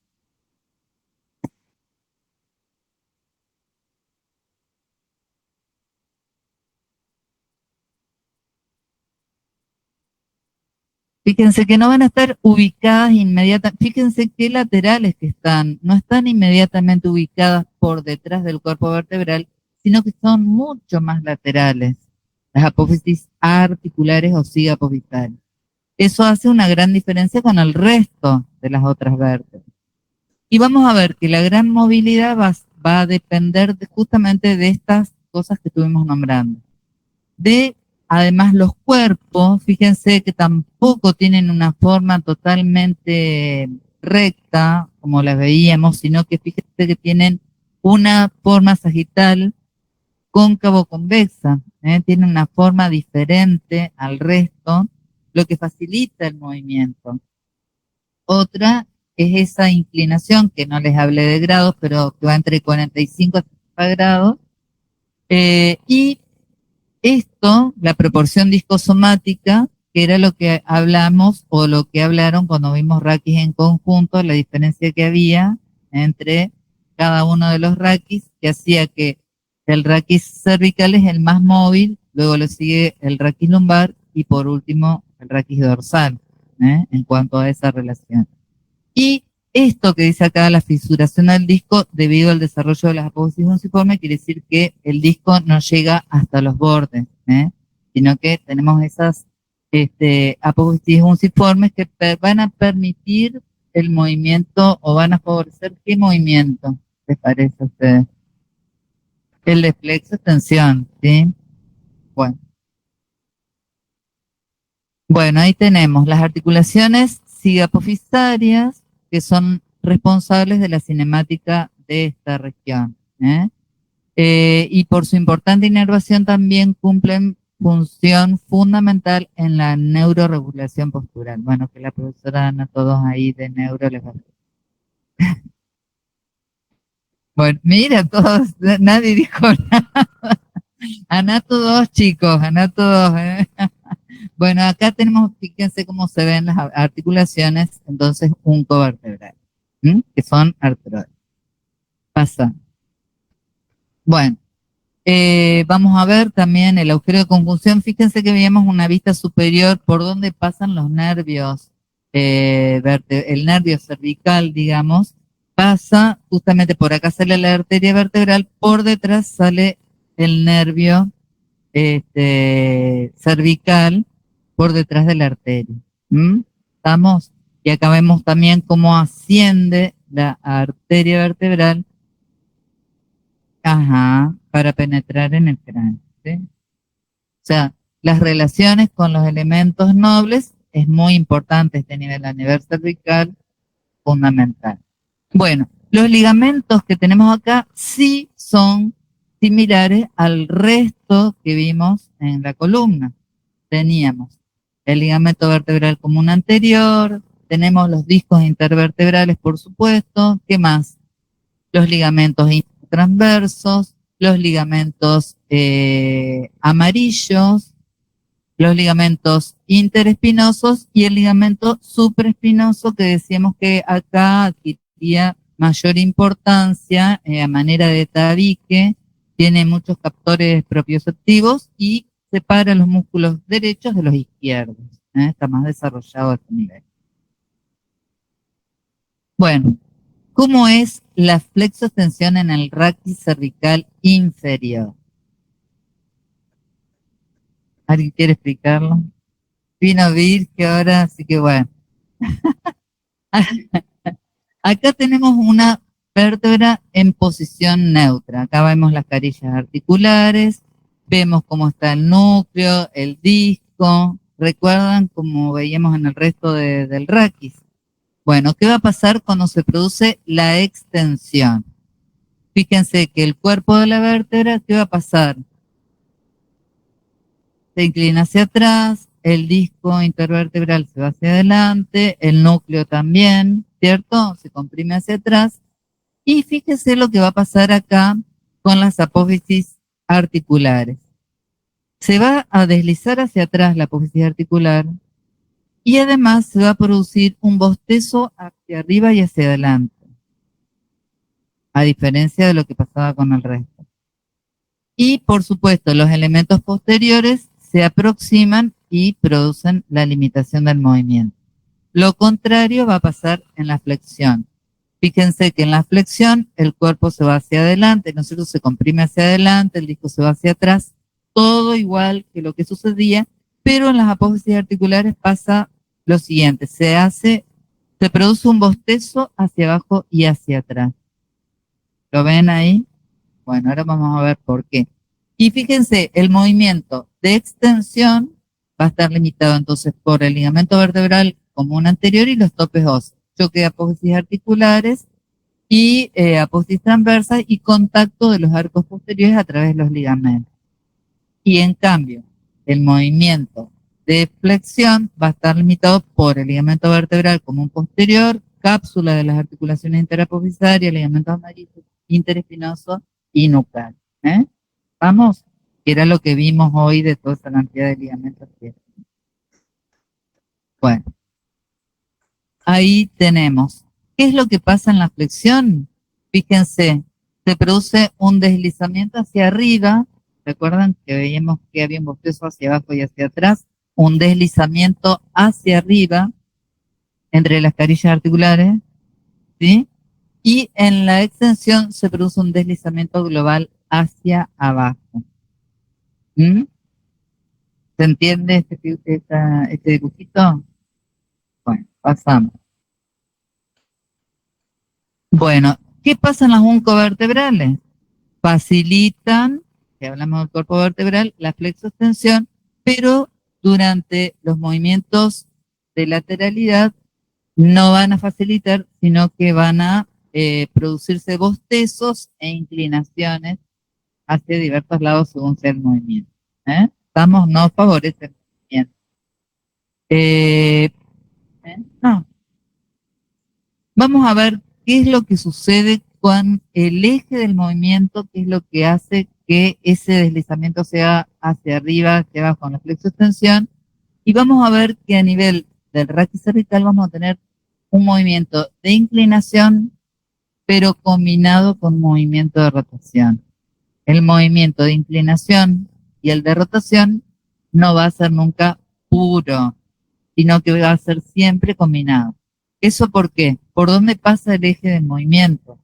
Fíjense que no van a estar ubicadas inmediatamente, fíjense qué laterales que están, no están inmediatamente ubicadas por detrás del cuerpo vertebral, sino que son mucho más laterales, las apófisis articulares o zigapofisales. Eso hace una gran diferencia con el resto de las otras vértebras. Y vamos a ver que la gran movilidad va a depender justamente de estas cosas que estuvimos nombrando. Además, los cuerpos, fíjense que tampoco tienen una forma totalmente recta, como las veíamos, sino que fíjense que tienen una forma sagital cóncavo-convexa, tienen una forma diferente al resto, lo que facilita el movimiento. Otra es esa inclinación, que no les hablé de grados, pero que va entre 45 a 60 grados, y esto, la proporción discosomática, que era lo que hablamos o lo que hablaron cuando vimos raquis en conjunto, la diferencia que había entre cada uno de los raquis, que hacía que el raquis cervical es el más móvil, luego le sigue el raquis lumbar y por último el raquis dorsal, en cuanto a esa relación. Y esto que dice acá, la fisuración del disco, debido al desarrollo de las apófisis funciformes, quiere decir que el disco no llega hasta los bordes, sino que tenemos esas apófisis funciformes que van a permitir el movimiento o van a favorecer qué movimiento, ¿les parece a ustedes? El de flexo extensión, ¿sí? Bueno, ahí tenemos las articulaciones zigapofisarias, que son responsables de la cinemática de esta región. Y por su importante inervación también cumplen función fundamental en la neuroregulación postural. Bueno, que la profesora Ana, todos ahí de neuro les va a... Bueno, mira, todos, nadie dijo nada. Anato 2, chicos, Anato 2. Bueno, acá tenemos, fíjense cómo se ven las articulaciones, entonces un covertebral, que son artroides. Pasa. Bueno, vamos a ver también el agujero de conjunción. Fíjense que veíamos una vista superior por donde pasan los nervios, el nervio cervical, digamos, pasa justamente por acá, sale la arteria vertebral, por detrás sale el nervio cervical por detrás de la arteria. ¿Estamos? Y acá vemos también cómo asciende la arteria vertebral, para penetrar en el cráneo, ¿sí? O sea, las relaciones con los elementos nobles es muy importante este nivel, a nivel cervical, fundamental. Bueno, los ligamentos que tenemos acá sí son similares al resto que vimos en la columna. Teníamos el ligamento vertebral común anterior, tenemos los discos intervertebrales, por supuesto, ¿qué más? Los ligamentos transversos, los ligamentos amarillos, los ligamentos interespinosos y el ligamento supraespinoso, que decíamos que acá adquiría mayor importancia a manera de tabique, tiene muchos captores propioceptivos y separa los músculos derechos de los izquierdos. Está más desarrollado a este nivel. Bueno, ¿cómo es la flexoextensión en el raquis cervical inferior? ¿Alguien quiere explicarlo? Vino Vir, que ahora, así que bueno. Acá tenemos una vértebra en posición neutra. Acá vemos las carillas articulares, vemos cómo está el núcleo, el disco. ¿Recuerdan como veíamos en el resto del raquis? Bueno, ¿qué va a pasar cuando se produce la extensión? Fíjense que el cuerpo de la vértebra, ¿qué va a pasar? Se inclina hacia atrás, el disco intervertebral se va hacia adelante, el núcleo también, ¿cierto? Se comprime hacia atrás. Y fíjese lo que va a pasar acá con las apófisis articulares. Se va a deslizar hacia atrás la apófisis articular y además se va a producir un bostezo hacia arriba y hacia adelante, a diferencia de lo que pasaba con el resto. Y por supuesto, los elementos posteriores se aproximan y producen la limitación del movimiento. Lo contrario va a pasar en la flexión. Fíjense que en la flexión el cuerpo se va hacia adelante, ¿no es cierto? Se comprime hacia adelante, el disco se va hacia atrás, todo igual que lo que sucedía, pero en las apófisis articulares pasa lo siguiente, se produce un bostezo hacia abajo y hacia atrás. ¿Lo ven ahí? Bueno, ahora vamos a ver por qué. Y fíjense, el movimiento de extensión va a estar limitado entonces por el ligamento vertebral común anterior y los topes óseos. Choque de apófisis articulares y apófisis transversas y contacto de los arcos posteriores a través de los ligamentos. Y en cambio, el movimiento de flexión va a estar limitado por el ligamento vertebral común posterior, cápsula de las articulaciones interapofisarias, ligamentos amarillos, interespinoso y nucal. Vamos, que era lo que vimos hoy de toda esa cantidad de ligamentos que... Bueno, ahí tenemos. ¿Qué es lo que pasa en la flexión? Fíjense, se produce un deslizamiento hacia arriba. ¿Recuerdan que veíamos que había un bostezo hacia abajo y hacia atrás? Un deslizamiento hacia arriba entre las carillas articulares, ¿sí? Y en la extensión se produce un deslizamiento global hacia abajo. ¿Se entiende este dibujito? Bueno, pasamos. Bueno, ¿qué pasa en las oncovertebrales? Facilitan, si hablamos del cuerpo vertebral, la flexoextensión, pero durante los movimientos de lateralidad no van a facilitar, sino que van a producirse bostezos e inclinaciones hacia diversos lados según sea el movimiento. Estamos, no favorece el movimiento. No. Vamos a ver qué es lo que sucede con el eje del movimiento, qué es lo que hace que ese deslizamiento sea hacia arriba, hacia abajo en la flexoextensión, y vamos a ver que a nivel del raquis cervical vamos a tener un movimiento de inclinación, pero combinado con movimiento de rotación. El movimiento de inclinación y el de rotación no va a ser nunca puro, sino que va a ser siempre combinado. ¿Eso por qué? ¿Por dónde pasa el eje del movimiento?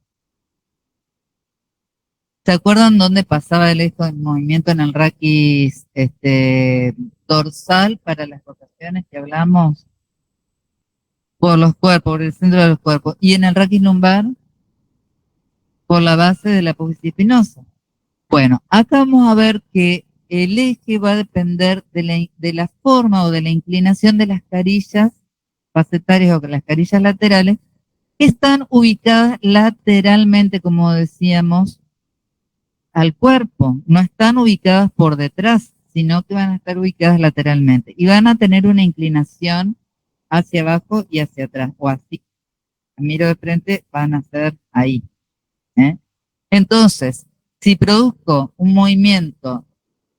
¿Se acuerdan dónde pasaba el eje del movimiento en el raquis dorsal para las rotaciones que hablamos? Por los cuerpos, por el centro de los cuerpos. Y en el raquis lumbar, por la base de la apófisis espinosa. Bueno, acá vamos a ver que el eje va a depender de la forma o de la inclinación de las carillas facetarias o las carillas laterales, que están ubicadas lateralmente, como decíamos, al cuerpo. No están ubicadas por detrás, sino que van a estar ubicadas lateralmente. Y van a tener una inclinación hacia abajo y hacia atrás, o así. Miro de frente, van a ser ahí. Entonces, si produzco un movimiento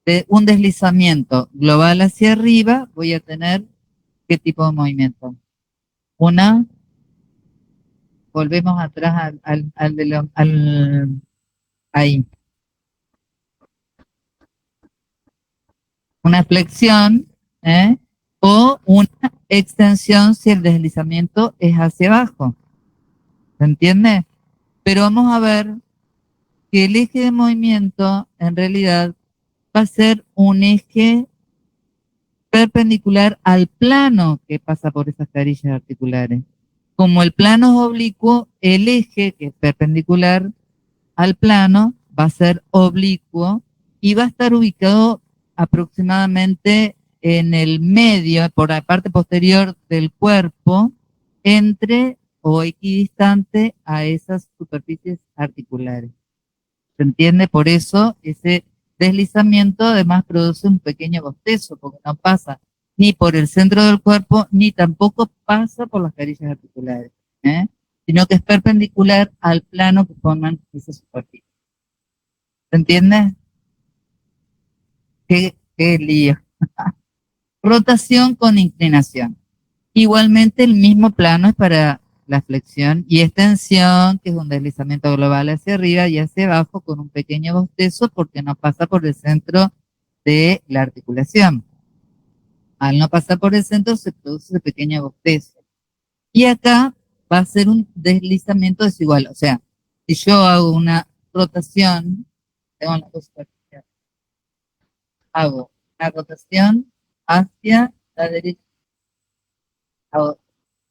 de un deslizamiento global hacia arriba, voy a tener ¿qué tipo de movimiento? Volvemos atrás ahí. Una flexión, o una extensión si el deslizamiento es hacia abajo. ¿Se entiende? Pero vamos a ver que el eje de movimiento en realidad va a ser un eje perpendicular al plano que pasa por esas carillas articulares. Como el plano es oblicuo, el eje que es perpendicular al plano va a ser oblicuo y va a estar ubicado aproximadamente en el medio, por la parte posterior del cuerpo, entre o equidistante a esas superficies articulares. ¿Se entiende? Por eso ese deslizamiento además produce un pequeño bostezo, porque no pasa ni por el centro del cuerpo, ni tampoco pasa por las carillas articulares, sino que es perpendicular al plano que forman esas superficies. ¿Se entiende? Qué lío. Rotación con inclinación. Igualmente el mismo plano es para la flexión y extensión, que es un deslizamiento global hacia arriba y hacia abajo con un pequeño bostezo porque no pasa por el centro de la articulación. Al no pasar por el centro se produce ese pequeño bostezo. Y acá va a ser un deslizamiento desigual. O sea, si yo hago una rotación, tengo la posibilidad, hago una rotación hacia la derecha, hago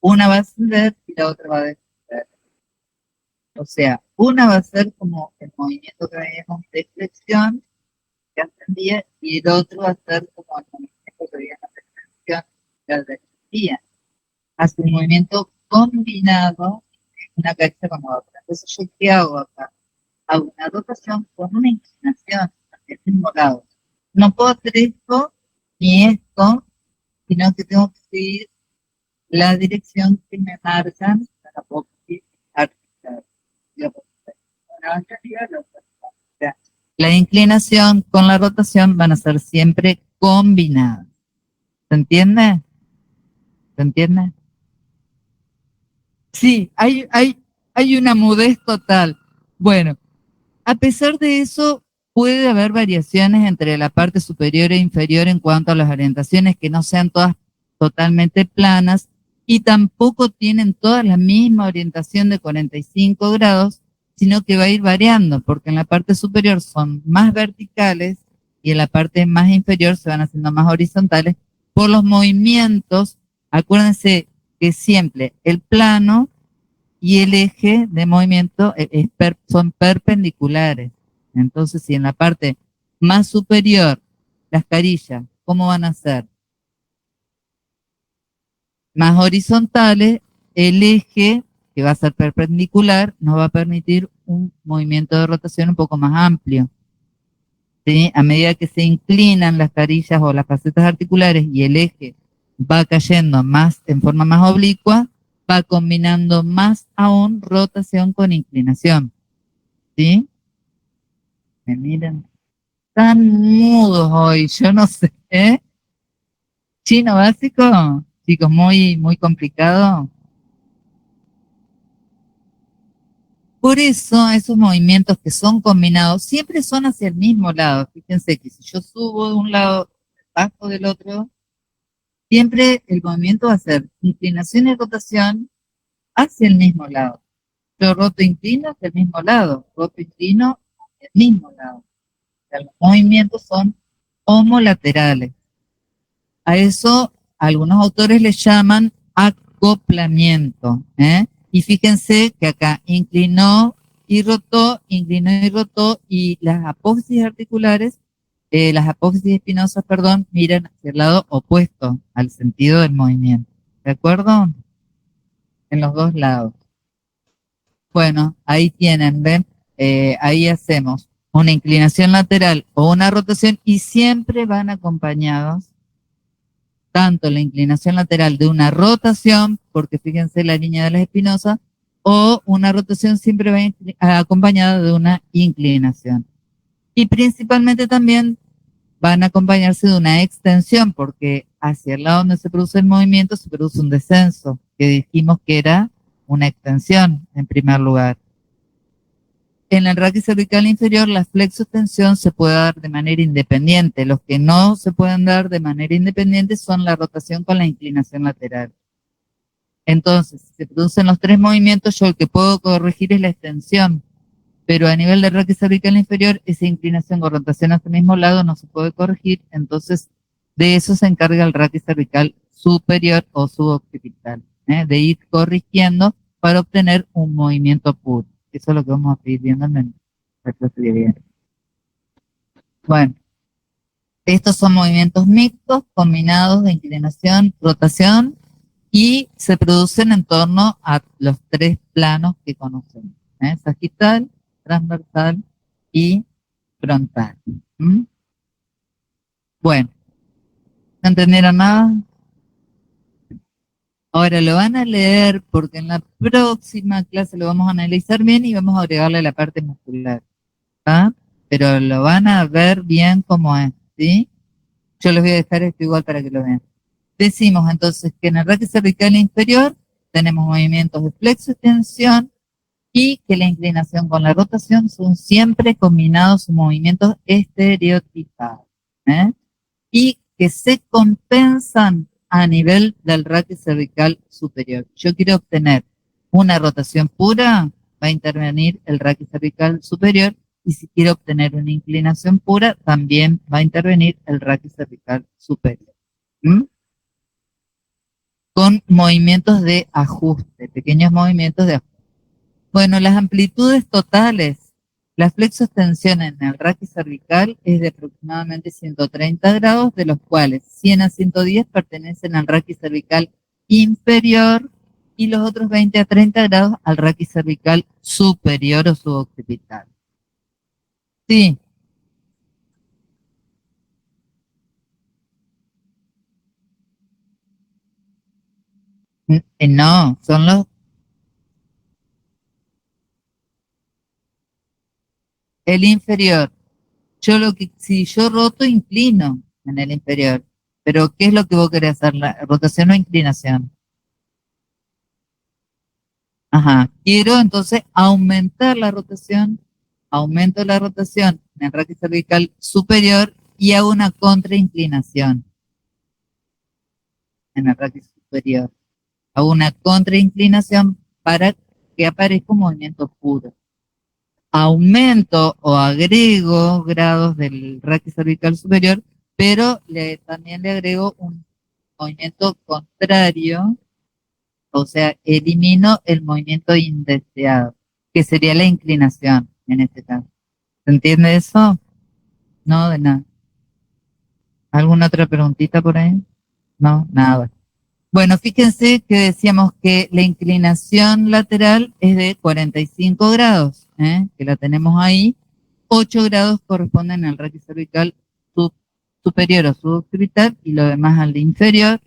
una va a ascender y la otra va a descender. O sea, una va a ser como el movimiento que veíamos de flexión, que ascendía, y el otro va a ser como el movimiento que veíamos de flexión, que descendía. Hace un movimiento combinado, una cabeza con la otra. Entonces, ¿yo qué hago acá? Hago una rotación con una inclinación hacia el mismo lado. No puedo hacer esto ni esto, sino que tengo que seguir la dirección que me marcan la apófisis articular. O sea, la inclinación con la rotación van a ser siempre combinadas. ¿Se entiende? ¿Se entiende? Sí, hay una mudez total. Bueno, a pesar de eso, puede haber variaciones entre la parte superior e inferior en cuanto a las orientaciones que no sean todas totalmente planas y tampoco tienen todas la misma orientación de 45 grados, sino que va a ir variando, porque en la parte superior son más verticales y en la parte más inferior se van haciendo más horizontales por los movimientos. Acuérdense que siempre el plano y el eje de movimiento son perpendiculares. Entonces, si en la parte más superior, las carillas, ¿cómo van a ser? Más horizontales, el eje, que va a ser perpendicular, nos va a permitir un movimiento de rotación un poco más amplio. ¿Sí? A medida que se inclinan las carillas o las facetas articulares y el eje va cayendo más en forma más oblicua, va combinando más aún rotación con inclinación. ¿Sí? Me miran. Están mudos hoy, yo no sé. ¿Eh? Chino básico, chicos, muy complicado. Por eso esos movimientos que son combinados siempre son hacia el mismo lado. Fíjense que si yo subo de un lado, bajo del otro, siempre el movimiento va a ser inclinación y rotación hacia el mismo lado. Yo roto e inclino hacia el mismo lado, roto e inclino hacia el mismo lado. O sea, los movimientos son homolaterales. A eso algunos autores le llaman acoplamiento. Y fíjense que acá inclinó y rotó, y las apófisis articulares, las apófisis espinosas, perdón, miran hacia el lado opuesto al sentido del movimiento. ¿De acuerdo? En los dos lados. Bueno, ahí tienen, ¿ven? Ahí hacemos una inclinación lateral o una rotación y siempre van acompañados tanto la inclinación lateral de una rotación, porque fíjense la línea de las espinosas, o una rotación siempre va acompañada de una inclinación. Y principalmente también van a acompañarse de una extensión, porque hacia el lado donde se produce el movimiento se produce un descenso, que dijimos que era una extensión en primer lugar. En el raquis cervical inferior, la flexoextensión se puede dar de manera independiente. Los que no se pueden dar de manera independiente son la rotación con la inclinación lateral. Entonces, si se producen los tres movimientos, yo el que puedo corregir es la extensión, pero a nivel de raquis cervical inferior, esa inclinación con rotación hacia el mismo lado no se puede corregir, entonces de eso se encarga el raquis cervical superior o suboccipital, de ir corrigiendo para obtener un movimiento puro. Eso es lo que vamos a seguir viendo en la clase de hoy. Bueno, estos son movimientos mixtos, combinados de inclinación, rotación, y se producen en torno a los tres planos que conocemos, sagital, transversal y frontal. Bueno, ¿no entendieron nada? Ahora lo van a leer porque en la próxima clase lo vamos a analizar bien y vamos a agregarle la parte muscular. ¿Ah? Pero lo van a ver bien como es, ¿sí? Yo les voy a dejar esto igual para que lo vean. Decimos entonces que en el raquis cervical inferior tenemos movimientos de flexo-extensión y que la inclinación con la rotación son siempre combinados movimientos estereotipados. Y que se compensan a nivel del raquis cervical superior. Yo quiero obtener una rotación pura, va a intervenir el raquis cervical superior, y si quiero obtener una inclinación pura, también va a intervenir el raquis cervical superior. ¿Mm? Con movimientos de ajuste, pequeños movimientos de ajuste. Bueno, las amplitudes totales, la flexoextensión en el raquis cervical es de aproximadamente 130 grados, de los cuales 100 a 110 pertenecen al raquis cervical inferior y los otros 20 a 30 grados al raquis cervical superior o suboccipital. Sí. No, son los... El inferior. Si yo roto, inclino en el inferior. Pero, ¿qué es lo que vos querés hacer? ¿La rotación o inclinación? Ajá. Quiero entonces aumentar la rotación. Aumento la rotación en el raquis cervical superior y hago una contrainclinación en el raquis superior. Hago una contrainclinación para que aparezca un movimiento puro. Aumento o agrego grados del raquis cervical superior, pero también le agrego un movimiento contrario, o sea, elimino el movimiento indeseado, que sería la inclinación en este caso. ¿Se entiende eso? No, de nada. ¿Alguna otra preguntita por ahí? No, nada. Bueno, fíjense que decíamos que la inclinación lateral es de 45 grados, que la tenemos ahí. 8 grados corresponden al raquis cervical superior o suboccipital y lo demás al de inferior.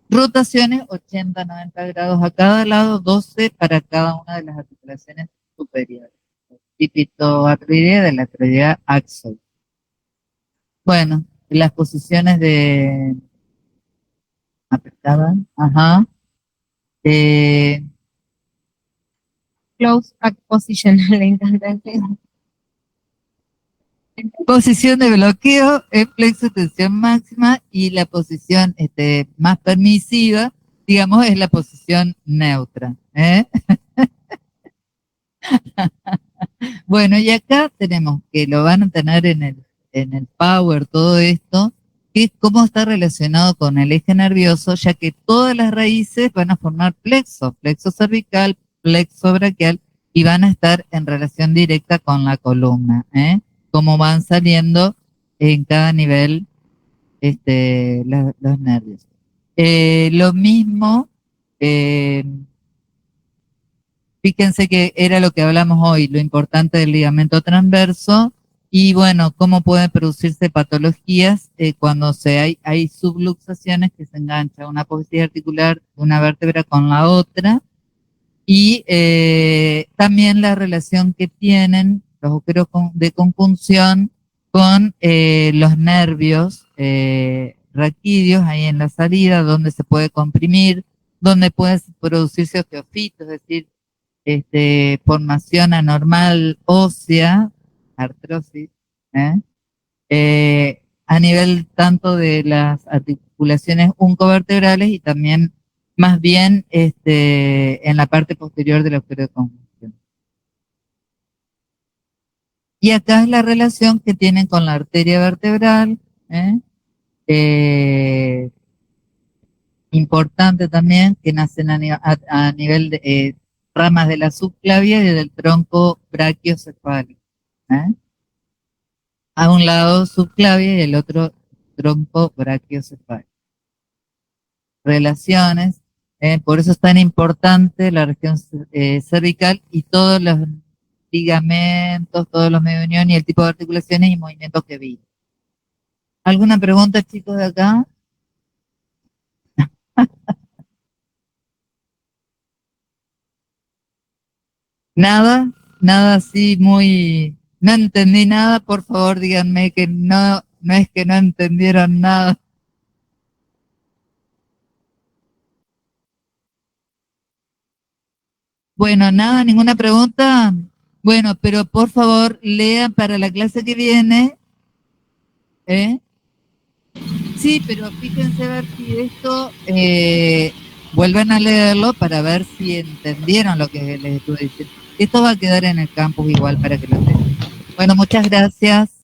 Rotaciones 80 a 90 grados a cada lado, 12 para cada una de las articulaciones superiores. Típico artroidea de la artroidea axoide. Bueno, las posiciones de apretada, ajá. Close back position, le encanta. Posición de bloqueo es flexo-extensión máxima y la posición más permisiva, digamos, es la posición neutra. Bueno, y acá tenemos que lo van a tener en el power, todo esto, que es cómo está relacionado con el eje nervioso, ya que todas las raíces van a formar plexo cervical, plexo braquial, y van a estar en relación directa con la columna, cómo van saliendo en cada nivel los nervios. Lo mismo, fíjense que era lo que hablamos hoy, lo importante del ligamento transverso y bueno, cómo pueden producirse patologías cuando hay subluxaciones que se engancha una apófisis articular de una vértebra con la otra y también la relación que tienen los agujeros de conjunción con los nervios raquídeos ahí en la salida, donde se puede comprimir, donde puede producirse osteofitos, es decir, formación anormal ósea, artrosis, a nivel tanto de las articulaciones uncovertebrales y también más bien en la parte posterior del agujero de conjunción. Y acá es la relación que tienen con la arteria vertebral, importante también, que nacen a nivel de ramas de la subclavia y del tronco brachiocefálico. A un lado subclavia y el otro tronco brachiocefálico. Relaciones, por eso es tan importante la región cervical y todos los ligamentos, todos los medios de unión y el tipo de articulaciones y movimientos que vi. ¿Alguna pregunta, chicos, de acá? Nada, nada así muy... No entendí nada, por favor díganme que no, no es que no entendieron nada. Bueno, nada, ninguna pregunta. Bueno, pero por favor lean para la clase que viene, ¿eh? Sí, pero fíjense a ver si esto, vuelven a leerlo para ver si entendieron lo que les estuve diciendo. Esto va a quedar en el campus igual para que lo tengan. Bueno, muchas gracias.